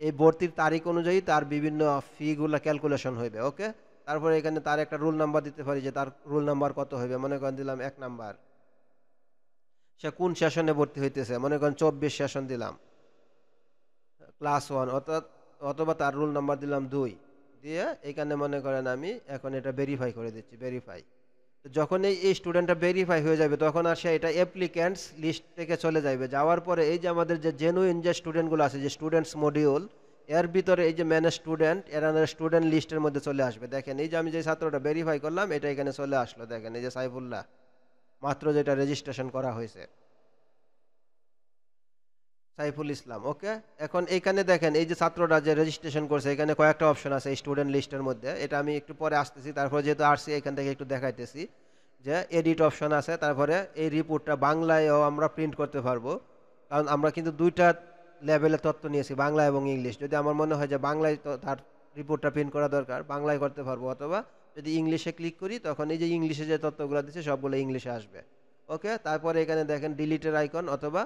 এই ভর্তির তারিখ অনুযায়ী তার বিভিন্ন ফিগুলো ক্যালকুলেশন হইবে। ওকে, তারপরে এখানে তার একটা রুল নাম্বার দিতে পারি যে তার রুল নাম্বার কত হইবে, মনে করেন দিলাম 1 নাম্বার। সে কোন সেশনে ভর্তি হইতেছে, মনে করেন 24 সেশন দিলাম, ক্লাস 1, অর্থাৎ অথবা তার রুল নাম্বার দিলাম 2 দিয়ে এখানে মনে করেন আমি এখন এটা ভেরিফাই করে দিচ্ছি, ভেরিফাই। তো যখন এই স্টুডেন্টটা ভেরিফাই হয়ে যাবে তখন আর সে এটা অ্যাপ্লিক্যান্টস লিস্ট থেকে চলে যাবে, যাওয়ার পরে এই যে আমাদের যে জেনুইন যে স্টুডেন্টগুলো আছে যে স্টুডেন্টস মডিউল, এর ভিতরে এই যে ম্যানেজ স্টুডেন্ট, এর স্টুডেন্ট লিস্টের মধ্যে চলে আসবে। দেখেন এই যে আমি যে ছাত্রটা ভেরিফাই করলাম এটা এখানে চলে আসলো, দেখেন এই যে সাইফুল্লাহ, মাত্র যেটা রেজিস্ট্রেশন করা হয়েছে, সাইফুল ইসলাম। ওকে, এখন এইখানে দেখেন এই যে ছাত্রটা যে রেজিস্ট্রেশন করছে এখানে কয়েকটা অপশন আছে স্টুডেন্ট লিস্টের মধ্যে, এটা আমি একটু পরে আসতেছি। তারপরে যেহেতু আসছি এখান থেকে একটু দেখাইতেছি যে এডিট অপশন আছে, তারপরে এই রিপোর্টটা বাংলায়ও আমরা প্রিন্ট করতে পারবো, কারণ আমরা কিন্তু দুইটা লেভেলে তথ্য নিয়েছি, বাংলা এবং ইংলিশ। যদি আমার মনে হয় যে বাংলায় তার রিপোর্টটা প্রিন্ট করা দরকার, বাংলায় করতে পারবো, অথবা যদি ইংলিশে ক্লিক করি তখন এই যে ইংলিশে যে তথ্যগুলো দিচ্ছে সবগুলো ইংলিশে আসবে। ওকে, তারপরে এখানে দেখেন ডিলিটের আইকন অথবা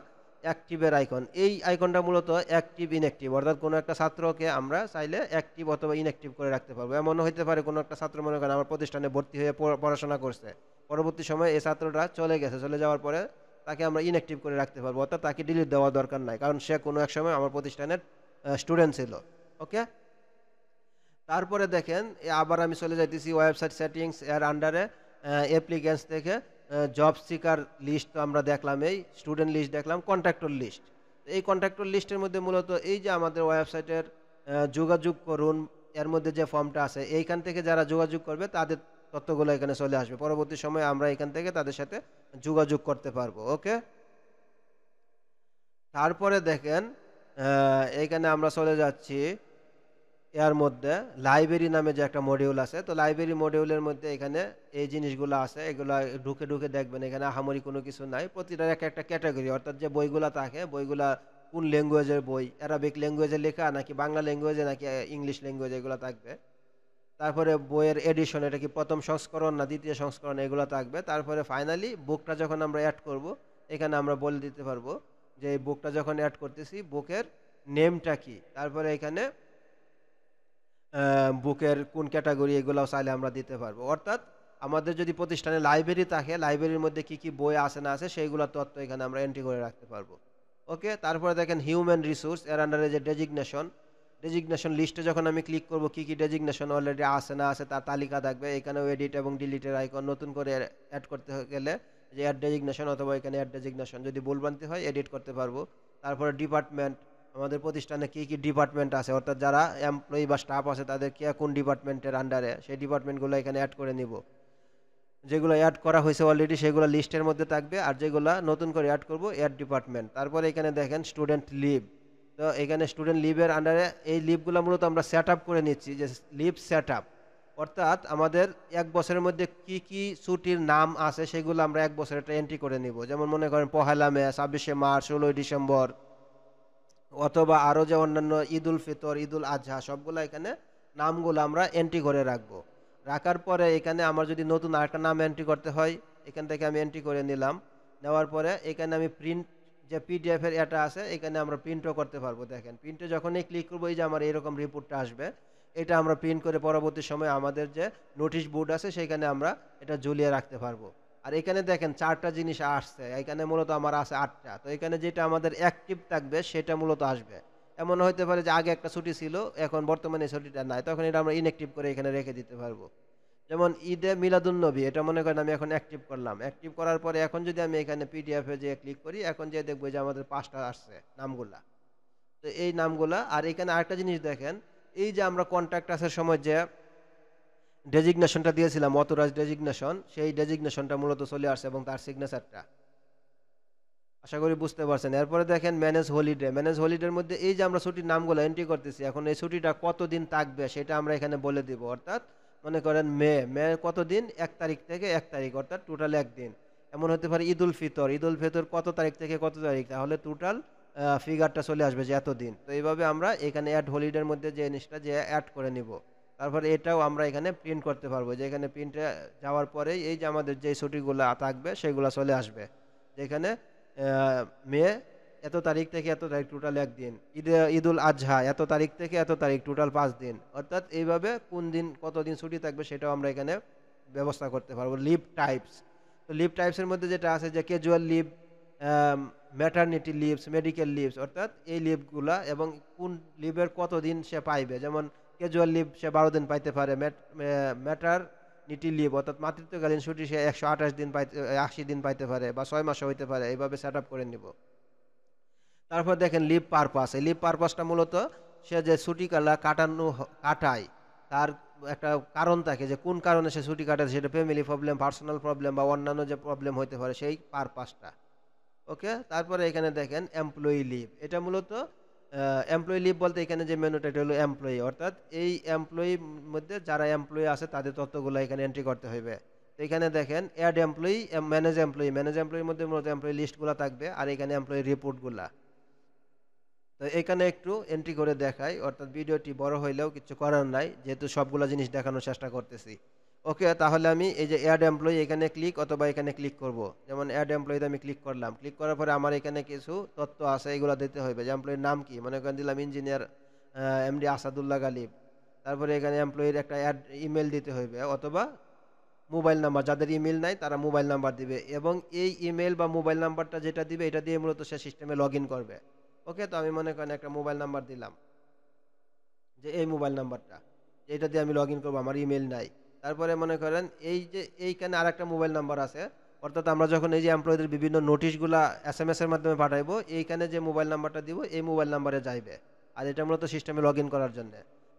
অ্যাক্টিভের আইকন, এই আইকনটা মূলত অ্যাক্টিভ ইনঅ্যাক্টিভ, অর্থাৎ কোনো একটা ছাত্রকে আমরা চাইলে অ্যাক্টিভ অথবা ইনঅ্যাক্টিভ করে রাখতে পারবো। এমনও হতে পারে কোনো একটা ছাত্র মনে করেন আমার প্রতিষ্ঠানে ভর্তি হয়ে পড়াশোনা করছে, পরবর্তী সময়ে এই ছাত্রটা চলে গেছে, চলে যাওয়ার পরে তাকে আমরা ইনঅ্যাক্টিভ করে রাখতে পারবো, অর্থাৎ তাকে ডিলিট দেওয়ার দরকার নাই, কারণ সে কোনো এক সময় আমার প্রতিষ্ঠানের স্টুডেন্ট ছিল। ওকে, তারপরে দেখেন আবার আমি চলে যাইতেছি ওয়েবসাইট সেটিংস, এর আন্ডারে অ্যাপ্লিক্যান্টস থেকে জব সিকার লিস্ট তো আমরা দেখলাম, এই স্টুডেন্ট লিস্ট দেখলাম, কন্ট্রাক্টর লিস্ট। এই কন্ট্রাক্টর লিস্টের মধ্যে মূলত এই যে আমাদের ওয়েবসাইটের যোগাযোগ করুন, এর মধ্যে যে ফর্মটা আছে এইখান থেকে যারা যোগাযোগ করবে তাদের তথ্যগুলো এখানে চলে আসবে, পরবর্তী সময়ে আমরা এখান থেকে তাদের সাথে যোগাযোগ করতে পারবো। ওকে, তারপরে দেখেন এইখানে আমরা চলে যাচ্ছি, এর মধ্যে লাইব্রেরি নামে যে একটা মডিউল আছে, তো লাইব্রেরি মডিউলের মধ্যে এখানে এই জিনিসগুলো আছে, এগুলো ঢুকে ঢুকে দেখবেন এখানে আহামরি কোনো কিছু নাই, প্রতিটার একটা একটা ক্যাটাগরি, অর্থাৎ যে বইগুলা থাকে বইগুলা কোন ল্যাঙ্গুয়েজের বই, অ্যারাবিক ল্যাঙ্গুয়েজে লেখা নাকি বাংলা ল্যাঙ্গুয়েজে নাকি ইংলিশ ল্যাঙ্গুয়েজে, এগুলো থাকবে। তারপরে বইয়ের এডিশন, এটা কি প্রথম সংস্করণ না দ্বিতীয় সংস্করণ, এগুলো থাকবে। তারপরে ফাইনালি বুকটা যখন আমরা অ্যাড করব এখানে আমরা বলে দিতে পারবো যে এই বুকটা যখন অ্যাড করতেছি বুকের নেমটা কি, তারপরে এখানে বুকের কোন ক্যাটাগরি, এগুলোও চাইলে আমরা দিতে পারবো। অর্থাৎ আমাদের যদি প্রতিষ্ঠানে লাইব্রেরি থাকে লাইব্রেরির মধ্যে কি কি বই আছে না আছে সেইগুলো তথ্য এখানে আমরা এন্ট্রি করে রাখতে পারবো। ওকে, তারপরে দেখেন হিউম্যান রিসোর্স, এর আন্ডারে যে ডেজিগনেশন লিস্টে যখন আমি ক্লিক করব কি কি ডেজিগনেশন অলরেডি আছে না আছে তার তালিকা থাকবে, এখানেও এডিট এবং ডিলিটের আইকন, নতুন করে অ্যাড করতে গেলে যে অ্যাড ডেজিগনেশন অথবা এখানে অ্যাড ডেজিগনেশন, যদি ভুলভ্রান্তি হয় এডিট করতে পারবো। তারপরে ডিপার্টমেন্ট, আমাদের প্রতিষ্ঠানে কি কি ডিপার্টমেন্ট আছে, অর্থাৎ যারা এমপ্লয়ি বা স্টাফ আছে তাদের কে কোন ডিপার্টমেন্টের আন্ডারে, সেই ডিপার্টমেন্টগুলো এখানে অ্যাড করে নিব। যেগুলো অ্যাড করা হয়েছে অলরেডি সেগুলো লিস্টের মধ্যে থাকবে, আর যেগুলো নতুন করে অ্যাড করব অ্যাড ডিপার্টমেন্ট। তারপরে এখানে দেখেন স্টুডেন্ট লিভ, তো এখানে স্টুডেন্ট লিভের আন্ডারে এই লিভগুলো মূলত আমরা সেট আপ করে নিচ্ছি, যে লিভ সেট আপ, অর্থাৎ আমাদের 1 বছরের মধ্যে কি কি ছুটির নাম আছে সেগুলো আমরা 1 বছর একটা এন্ট্রি করে নিব। যেমন মনে করেন 1লা মে, 26শে মার্চ, 16ই ডিসেম্বর, অথবা আরও যে অন্যান্য ঈদ উল ফিতর, ঈদ উল আজহা, সবগুলো এখানে নামগুলো আমরা এন্ট্রি করে রাখবো। রাখার পরে এখানে আমার যদি নতুন আরেকটা নাম এন্ট্রি করতে হয় এখান থেকে আমি এন্ট্রি করে নিলাম। নেওয়ার পরে এখানে আমি প্রিন্ট যে পিডিএফ এর এটা আছে এখানে আমরা প্রিন্টও করতে পারবো। দেখেন প্রিন্টে যখনই ক্লিক করবো এই যে আমার এরকম রিপোর্টটা আসবে, এটা আমরা প্রিন্ট করে পরবর্তী সময় আমাদের যে নোটিশ বোর্ড আছে সেখানে আমরা এটা ঝুলিয়ে রাখতে পারবো। আর এখানে দেখেন 4টা জিনিস আসছে, এখানে মূলত আমার আছে 8টা, তো এখানে যেটা আমাদের অ্যাক্টিভ থাকবে সেটা মূলত আসবে। এমন হতে পারে যে আগে একটা ছুটি ছিল, এখন বর্তমানে এই ছুটিটা নাই, তখন এটা আমরা ইনঅ্যাক্টিভ করে এখানে রেখে দিতে পারবো। যেমন ঈদে মিলাদুন্নবী, এটা মনে করেন আমি এখন অ্যাক্টিভ করলাম, অ্যাক্টিভ করার পরে এখন যদি আমি এখানে পিডিএফে যে ক্লিক করি, এখন যে দেখবো যে আমাদের 5টা আসছে নামগুলা। তো এই নামগুলা, আর এখানে আরেকটা জিনিস দেখেন, এই যে আমরা কন্ট্যাক্ট আসার সময় যে ডেজিগনেশনটা দিয়েছিলাম, অথরাইজ ডেজিগনেশন, সেই ডেজিগনেশনটা মূলত চলে আসছে এবং তার সিগনেচারটা, আশা করি বুঝতে পারছেন। এরপরে দেখেন ম্যানেজ হলিডে, ম্যানেজ হলিডের মধ্যে এই যে আমরা ছুটির নামগুলো এন্ট্রি করতেছি, এখন এই ছুটিটা কতদিন থাকবে সেটা আমরা এখানে বলে দিব। অর্থাৎ মনে করেন মে মে কতদিন, 1 তারিখ থেকে 1 তারিখ, অর্থাৎ টোটাল একদিন। এমন হতে পারে ঈদুল ফিতর, ঈদুল ফিতর কত তারিখ থেকে কত তারিখ, তাহলে টোটাল ফিগারটা চলে আসবে যে এতদিন। তো এইভাবে আমরা এখানে অ্যাড হলিডের মধ্যে যে জিনিসটা যে অ্যাড করে নিব। তারপরে এটাও আমরা এখানে প্রিন্ট করতে পারবো, যে এখানে প্রিন্টে যাওয়ার পরেই এই যে আমাদের যে ছুটিগুলো থাকবে সেগুলো চলে আসবে, যেখানে মে এত তারিখ থেকে এত তারিখ টোটাল একদিন, ঈদুল আজহা এত তারিখ থেকে এত তারিখ টোটাল 5 দিন। অর্থাৎ এইভাবে কোন দিন কতদিন ছুটি থাকবে সেটাও আমরা এখানে ব্যবস্থা করতে পারবো। লিভ টাইপস, তো লিভ টাইপসের মধ্যে যেটা আছে যে casual leave, maternity leaves, medical leaves, অর্থাৎ এই লিভগুলা এবং কোন লিভের কতদিন সে পাইবে। যেমন ক্যাজুয়াল লিভ সে 12 দিন পাইতে পারে, ম্যাটারনিটি লিভ অর্থাৎ মাতৃত্বকালীন ছুটি সে 128 দিন পাইতে, 80 দিন পাইতে পারে, বা 6 মাসও হইতে পারে। এইভাবে সেট আপ করে নিব। তারপর দেখেন লিভ পারপাস, এই লিভ পারপাসটা মূলত সে যে ছুটি কাটায়, তার একটা কারণ থাকে যে কোন কারণে সে ছুটি কাটায়, সেটা ফ্যামিলি প্রবলেম, পার্সোনাল প্রবলেম বা অন্যান্য যে প্রবলেম হইতে পারে, সেই পারপাসটা। ওকে, তারপরে এখানে দেখেন এমপ্লয়ি লিভ, এটা মূলত এমপ্লয়ি লিভ বলতে এখানে যে মেনুটা, এটা হলো এমপ্লয়ি, অর্থাৎ এই এমপ্লয়ির মধ্যে যারা এমপ্লয়ি আছে তাদের তথ্যগুলো এখানে এন্ট্রি করতে হবে। তো এখানে দেখেন add employee, manage employee, manage এমপ্লয়ির মধ্যে মূলত এমপ্লয়ি লিস্টগুলো থাকবে, আর এখানে এমপ্লয়ি রিপোর্টগুলা। তো এখানে একটু এন্ট্রি করে দেখাই, অর্থাৎ ভিডিওটি বড় হইলেও কিছু করার নাই, যেহেতু সবগুলা জিনিস দেখানোর চেষ্টা করতেছি। ওকে, তাহলে আমি এই যে অ্যাড এমপ্লয়ি এখানে ক্লিক অথবা এখানে ক্লিক করব। যেমন অ্যাড এমপ্লয়িতে আমি ক্লিক করলাম, ক্লিক করার পরে আমার এখানে কিছু তথ্য আছে, এগুলো দিতে হবে। যে এমপ্লয়ির নাম কি, মনে করেন দিলাম ইঞ্জিনিয়ার এমডি আসাদুল্লাহ গালিব। তারপরে এখানে এমপ্লয়ির একটা ইমেল দিতে হইবে অথবা মোবাইল নাম্বার, যাদের ইমেল নাই তারা মোবাইল নাম্বার দিবে, এবং এই ইমেল বা মোবাইল নাম্বারটা যেটা দিবে এটা দিয়ে মূলত সে সিস্টেমে লগ ইন করবে। ওকে, তো আমি মনে করেন একটা মোবাইল নাম্বার দিলাম, যে এই মোবাইল নাম্বারটা, এটা দিয়ে আমি লগ ইন করবো, আমার ইমেল নাই। তারপরে মনে করেন এই যে এইখানে আর একটা মোবাইল নাম্বার আছে, অর্থাৎ আমরা যখন এই যে এমপ্লয়ীদের বিভিন্ন নোটিশগুলা SMS এর মাধ্যমে পাঠাইবো, এইখানে যে মোবাইল নাম্বারটা দিব এই মোবাইল নাম্বারে যাইবে, আর এটা মূলত সিস্টেমে লগ ইন করার জন্য।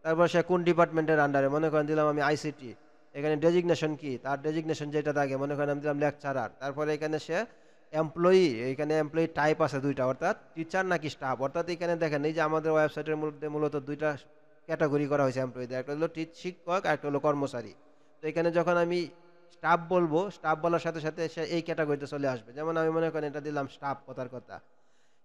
তারপর সে কোন ডিপার্টমেন্টের আন্ডারে, মনে করেন দিলাম আমি আইসিটি, এখানে ডেজিগনেশন কি, তার ডেজিগনেশন যেটা থাকে, মনে করেন আমি দিলাম লেকচারার। তারপরে এখানে সে এমপ্লয়ি, এখানে এমপ্লয়ি টাইপ আছে দুইটা, অর্থাৎ টিচার নাকি স্টাফ। অর্থাৎ এখানে দেখেন এই যে আমাদের ওয়েবসাইটের মধ্যে মূলত দুইটা ক্যাটাগরি করা হয়েছে এমপ্লয়ীদের, একটা হলো শিক্ষক আর একটা হলো কর্মচারী। তো এখানে যখন আমি স্টাফ বলবো, স্টাফ বলার সাথে সাথে সে এই ক্যাটাগরিতে চলে আসবে। যেমন আমি মনে করেন এটা দিলাম স্টাফ, কথার কথা।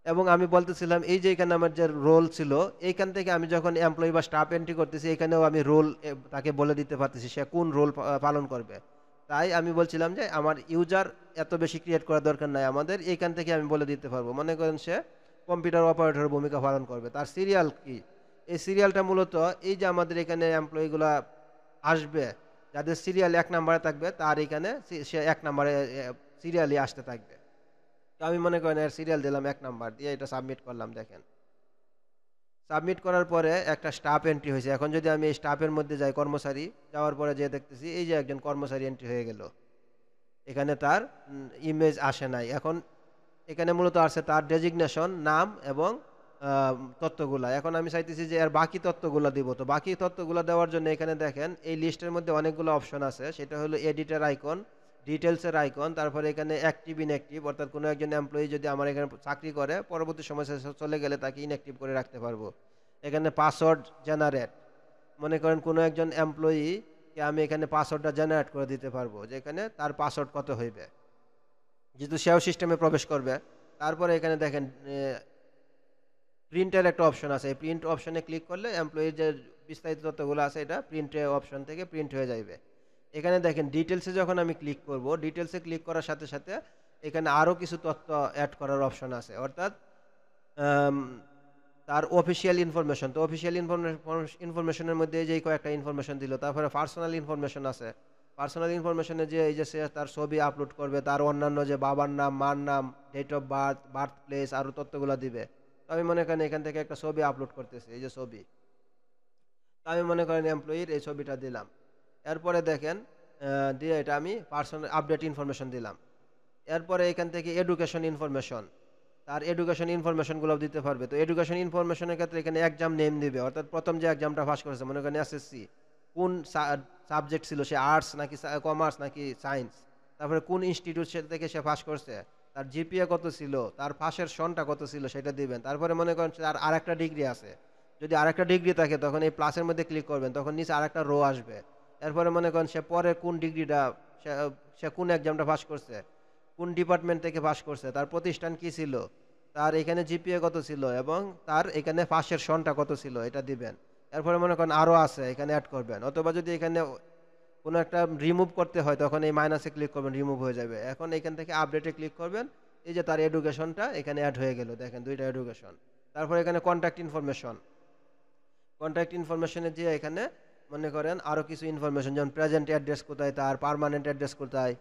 এবং আমি বলতেছিলাম এই যে এখানে আমার যে রোল ছিল, এইখান থেকে আমি যখন এমপ্লয়ি বা স্টাফ এন্ট্রি করতেছি, এখানেও আমি রোল তাকে বলে দিতে পারতেছি সে কোন রোল পালন করবে। তাই আমি বলছিলাম যে আমার ইউজার এত বেশি ক্রিয়েট করার দরকার নাই, আমাদের এইখান থেকে আমি বলে দিতে পারবো। মনে করেন সে কম্পিউটার অপারেটরের ভূমিকা পালন করবে, তার সিরিয়াল কি, এই সিরিয়ালটা মূলত এই যে আমাদের এখানে এমপ্লয়িগুলা আসবে, যাদের সিরিয়াল 1 নম্বরে থাকবে তার এখানে সে 1 নম্বরে সিরিয়ালি আসতে থাকবে। তো আমি মনে করেন এর সিরিয়াল দিলাম 1 নম্বর দিয়ে, এটা সাবমিট করলাম। দেখেন সাবমিট করার পরে একটা স্টাফ এন্ট্রি হয়েছে। এখন যদি আমি এই স্টাফের মধ্যে যাই, কর্মচারী, যাওয়ার পরে যে দেখতেছি এই যে একজন কর্মচারী এন্ট্রি হয়ে গেল, এখানে তার ইমেজ আসে নাই। এখন এখানে মূলত আসছে তার ডেজিগনেশন, নাম এবং তথ্যগুলা। এখন আমি চাইতেছি যে এর বাকি তথ্যগুলা দিব। তো বাকি তথ্যগুলা দেওয়ার জন্য এখানে দেখেন এই লিস্টের মধ্যে অনেকগুলো অপশন আছে, সেটা হলো এডিটের আইকন, ডিটেলসের আইকন, তারপরে এখানে অ্যাক্টিভ ইনঅ্যাক্টিভ, অর্থাৎ কোনো একজন এমপ্লয়ি যদি আমার এখানে চাকরি করে পরবর্তী সময় সে চলে গেলে তাকে ইনঅ্যাক্টিভ করে রাখতে পারবো। এখানে পাসওয়ার্ড জেনারেট, মনে করেন কোনো একজন এমপ্লয়িকে আমি এখানে পাসওয়ার্ডটা জেনারেট করে দিতে পারবো, যে এখানে তার পাসওয়ার্ড কত হইবে, যেহেতু সেও সিস্টেমে প্রবেশ করবে। তারপরে এখানে দেখেন প্রিন্টের একটা অপশন আছে, এই প্রিন্ট অপশনে ক্লিক করলে এমপ্লয়ির যে বিস্তারিত তথ্যগুলো আছে এটা প্রিন্টে অপশন থেকে প্রিন্ট হয়ে যাবে। এখানে দেখেন ডিটেলসে যখন আমি ক্লিক করব, ডিটেলসে ক্লিক করার সাথে সাথে এখানে আরও কিছু তথ্য অ্যাড করার অপশন আছে, অর্থাৎ তার অফিসিয়াল ইনফরমেশন। তো অফিসিয়াল ইনফরমেশনের মধ্যে যে কয়েকটা ইনফরমেশন দিল। তারপরে পার্সোনাল ইনফরমেশন আছে, পার্সোনাল ইনফরমেশনে যে এই যে সে তার ছবি আপলোড করবে, তার অন্যান্য যে বাবার নাম, মার নাম, date of birth, birth place, আরও তথ্যগুলো দিবে। তো আমি মনে করেন এখান থেকে একটা ছবি আপলোড করতেছি, এই যে ছবি। তো আমি মনে করেন এমপ্লয়ির এই ছবিটা দিলাম। এরপরে দেখেন দিয়ে এটা আমি পার্সোনাল আপডেট ইনফরমেশন দিলাম। এরপরে এখান থেকে এডুকেশন ইনফরমেশন, তার এডুকেশন ইনফরমেশনগুলো দিতে পারবে। তো এডুকেশন ইনফরমেশনের ক্ষেত্রে এখানে এক্সাম নেম দিবে, অর্থাৎ প্রথম যে এক্সামটা পাস করেছে, মনে করেন এসএসসি, কোন সাবজেক্ট ছিল, সে আর্টস নাকি কমার্স নাকি সায়েন্স, তারপরে কোন ইনস্টিটিউট থেকে সে পাস করছে, তার জিপিএ কত ছিল, তার পাশের সনটা কত ছিল সেটা দিবেন। তারপরে মনে করেন তার আরেকটা ডিগ্রি আছে, যদি আরেকটা ডিগ্রি থাকে তখন এই প্লাসের মধ্যে ক্লিক করবেন, তখন নিচে আরেকটা রো আসবে। এরপরে মনে করেন সে পরে কোন ডিগ্রিটা, সে কোন এক্সামটা পাস করছে, কোন ডিপার্টমেন্ট থেকে পাস করছে, তার প্রতিষ্ঠান কি ছিল, তার এখানে জিপিএ কত ছিল এবং তার এখানে পাশের সনটা কত ছিল, এটা দিবেন। এরপরে মনে করেন আরও আছে, এখানে অ্যাড করবেন। অথবা যদি এখানে কোনো একটা রিমুভ করতে হয় তখন এই মাইনাসে ক্লিক করবেন, রিমুভ হয়ে যাবে। এখন এখান থেকে আপডেটে ক্লিক করবেন, এই যে তার এডুকেশনটা এখানে অ্যাড হয়ে গেল, দেখেন দুইটা এডুকেশন। তারপর এখানে কন্ট্যাক্ট ইনফরমেশন, কন্ট্যাক্ট ইনফরমেশনে যে এখানে মনে করেন আরও কিছু ইনফরমেশন, যেমন প্রেজেন্ট অ্যাড্রেস কোথায়, তার পার্মানেন্ট অ্যাড্রেস কোথায়,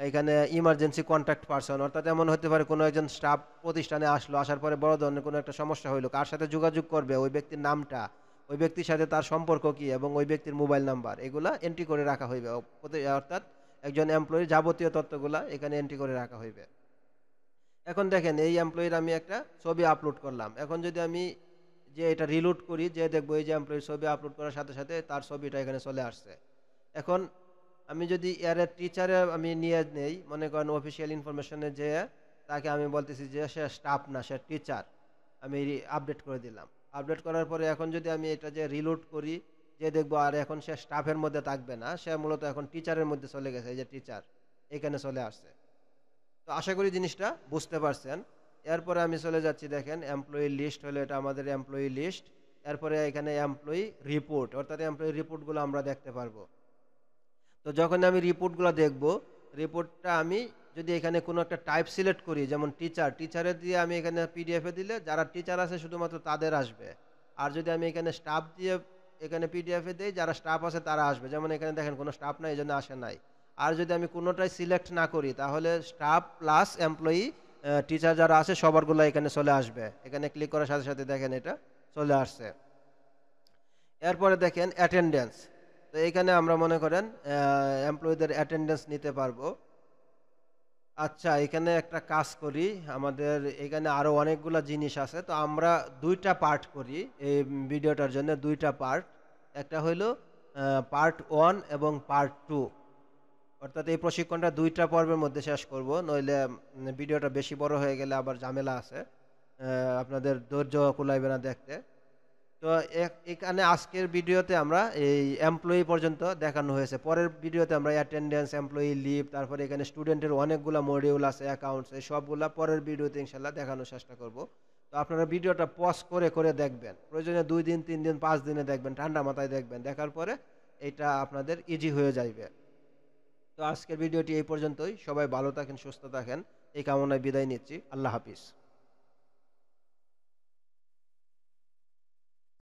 এখানে ইমার্জেন্সি কন্ট্যাক্ট পারসন, অর্থাৎ এমন হতে পারে কোনো একজন স্টাফ প্রতিষ্ঠানে আসলো, আসার পরে বড় ধরনের কোনো একটা সমস্যা হইলো, কার সাথে যোগাযোগ করবে, ওই ব্যক্তির নামটা, ওই ব্যক্তির সাথে তার সম্পর্ক কি এবং ওই ব্যক্তির মোবাইল নাম্বার, এগুলা এন্ট্রি করে রাখা হইবে। অর্থাৎ একজন এমপ্লয়ির যাবতীয় তথ্যগুলা এখানে এন্ট্রি করে রাখা হইবে। এখন দেখেন এই এমপ্লয়ির আমি একটা ছবি আপলোড করলাম। এখন যদি আমি যে এটা রিলোড করি, যে দেখবো এই যে এমপ্লয়ির ছবি আপলোড করার সাথে সাথে তার ছবিটা এখানে চলে আসছে। এখন আমি যদি এর টিচারে আমি নিয়ে নেই, মনে করেন অফিসিয়াল ইনফরমেশনে, যে তাকে আমি বলতেছি যে সে স্টাফ না, সে টিচার, আমি আপডেট করে দিলাম। আপডেট করার পরে এখন যদি আমি এটা যে রিলোড করি, যে দেখবো আর এখন সে স্টাফের মধ্যে থাকবে না, সে মূলত এখন টিচারের মধ্যে চলে গেছে, এই যে টিচার এখানে চলে আসছে। তো আশা করি জিনিসটা বুঝতে পারছেন। এরপরে আমি চলে যাচ্ছি, দেখেন এমপ্লয়ি লিস্ট হলো, এটা আমাদের এমপ্লয়ি লিস্ট। এরপরে এখানে এমপ্লয়ি রিপোর্ট, অর্থাৎ এমপ্লয়ি রিপোর্টগুলো আমরা দেখতে পারবো। তো যখন আমি রিপোর্টগুলো দেখব, রিপোর্টটা আমি যদি এখানে কোনো একটা টাইপ সিলেক্ট করি, যেমন টিচার, টিচারের দিয়ে আমি এখানে পিডিএফে দিলে যারা টিচার আছে শুধুমাত্র তাদের আসবে। আর যদি আমি এখানে স্টাফ দিয়ে এখানে পিডিএফে দিই, যারা স্টাফ আছে তারা আসবে। যেমন এখানে দেখেন কোনো স্টাফ নাই, এই জন্য আসে নাই। আর যদি আমি কোনোটাই সিলেক্ট না করি, তাহলে স্টাফ প্লাস এমপ্লয়ি, টিচার যারা আছে সবারগুলো এখানে চলে আসবে। এখানে ক্লিক করার সাথে সাথে দেখেন এটা চলে আসছে। এরপরে দেখেন অ্যাটেন্ডেন্স। তো এখানে আমরা মনে করেন এমপ্লয়ীদের অ্যাটেন্ডেন্স নিতে পারবো। আচ্ছা, এখানে একটা কাজ করি, আমাদের এখানে আরো অনেকগুলা জিনিস আছে, তো আমরা দুইটা পার্ট করি এই ভিডিওটার জন্য, দুইটা পার্ট। একটা হইলো পার্ট 1 এবং পার্ট 2, অর্থাৎ এই প্রশিক্ষণটা দুইটা পর্বের মধ্যে শেষ করব, নইলে ভিডিওটা বেশি বড় হয়ে গেলে আবার ঝামেলা আছে, আপনাদের ধৈর্য কুলাইবে না দেখতে। তো এখানে আজকের ভিডিওতে আমরা এই এমপ্লয়ি পর্যন্ত দেখানো হয়েছে। পরের ভিডিওতে আমরা অ্যাটেন্ডেন্স, এমপ্লয়ি লিভ, তারপরে এখানে স্টুডেন্টের অনেকগুলো মডিউল আছে, অ্যাকাউন্টস, এই সবগুলা পরের ভিডিওতে ইনশাল্লাহ দেখানোর চেষ্টা করব। তো আপনারা ভিডিওটা পজ করে করে দেখবেন, প্রয়োজনে 2 দিন 3 দিন 5 দিনে দেখবেন, ঠান্ডা মাথায় দেখবেন, দেখার পরে এটা আপনাদের ইজি হয়ে যাবে। তো আজকের ভিডিওটি এই পর্যন্তই। সবাই ভালো থাকেন, সুস্থ থাকেন, এই কামনায় বিদায় নিচ্ছি। আল্লাহ হাফিজ।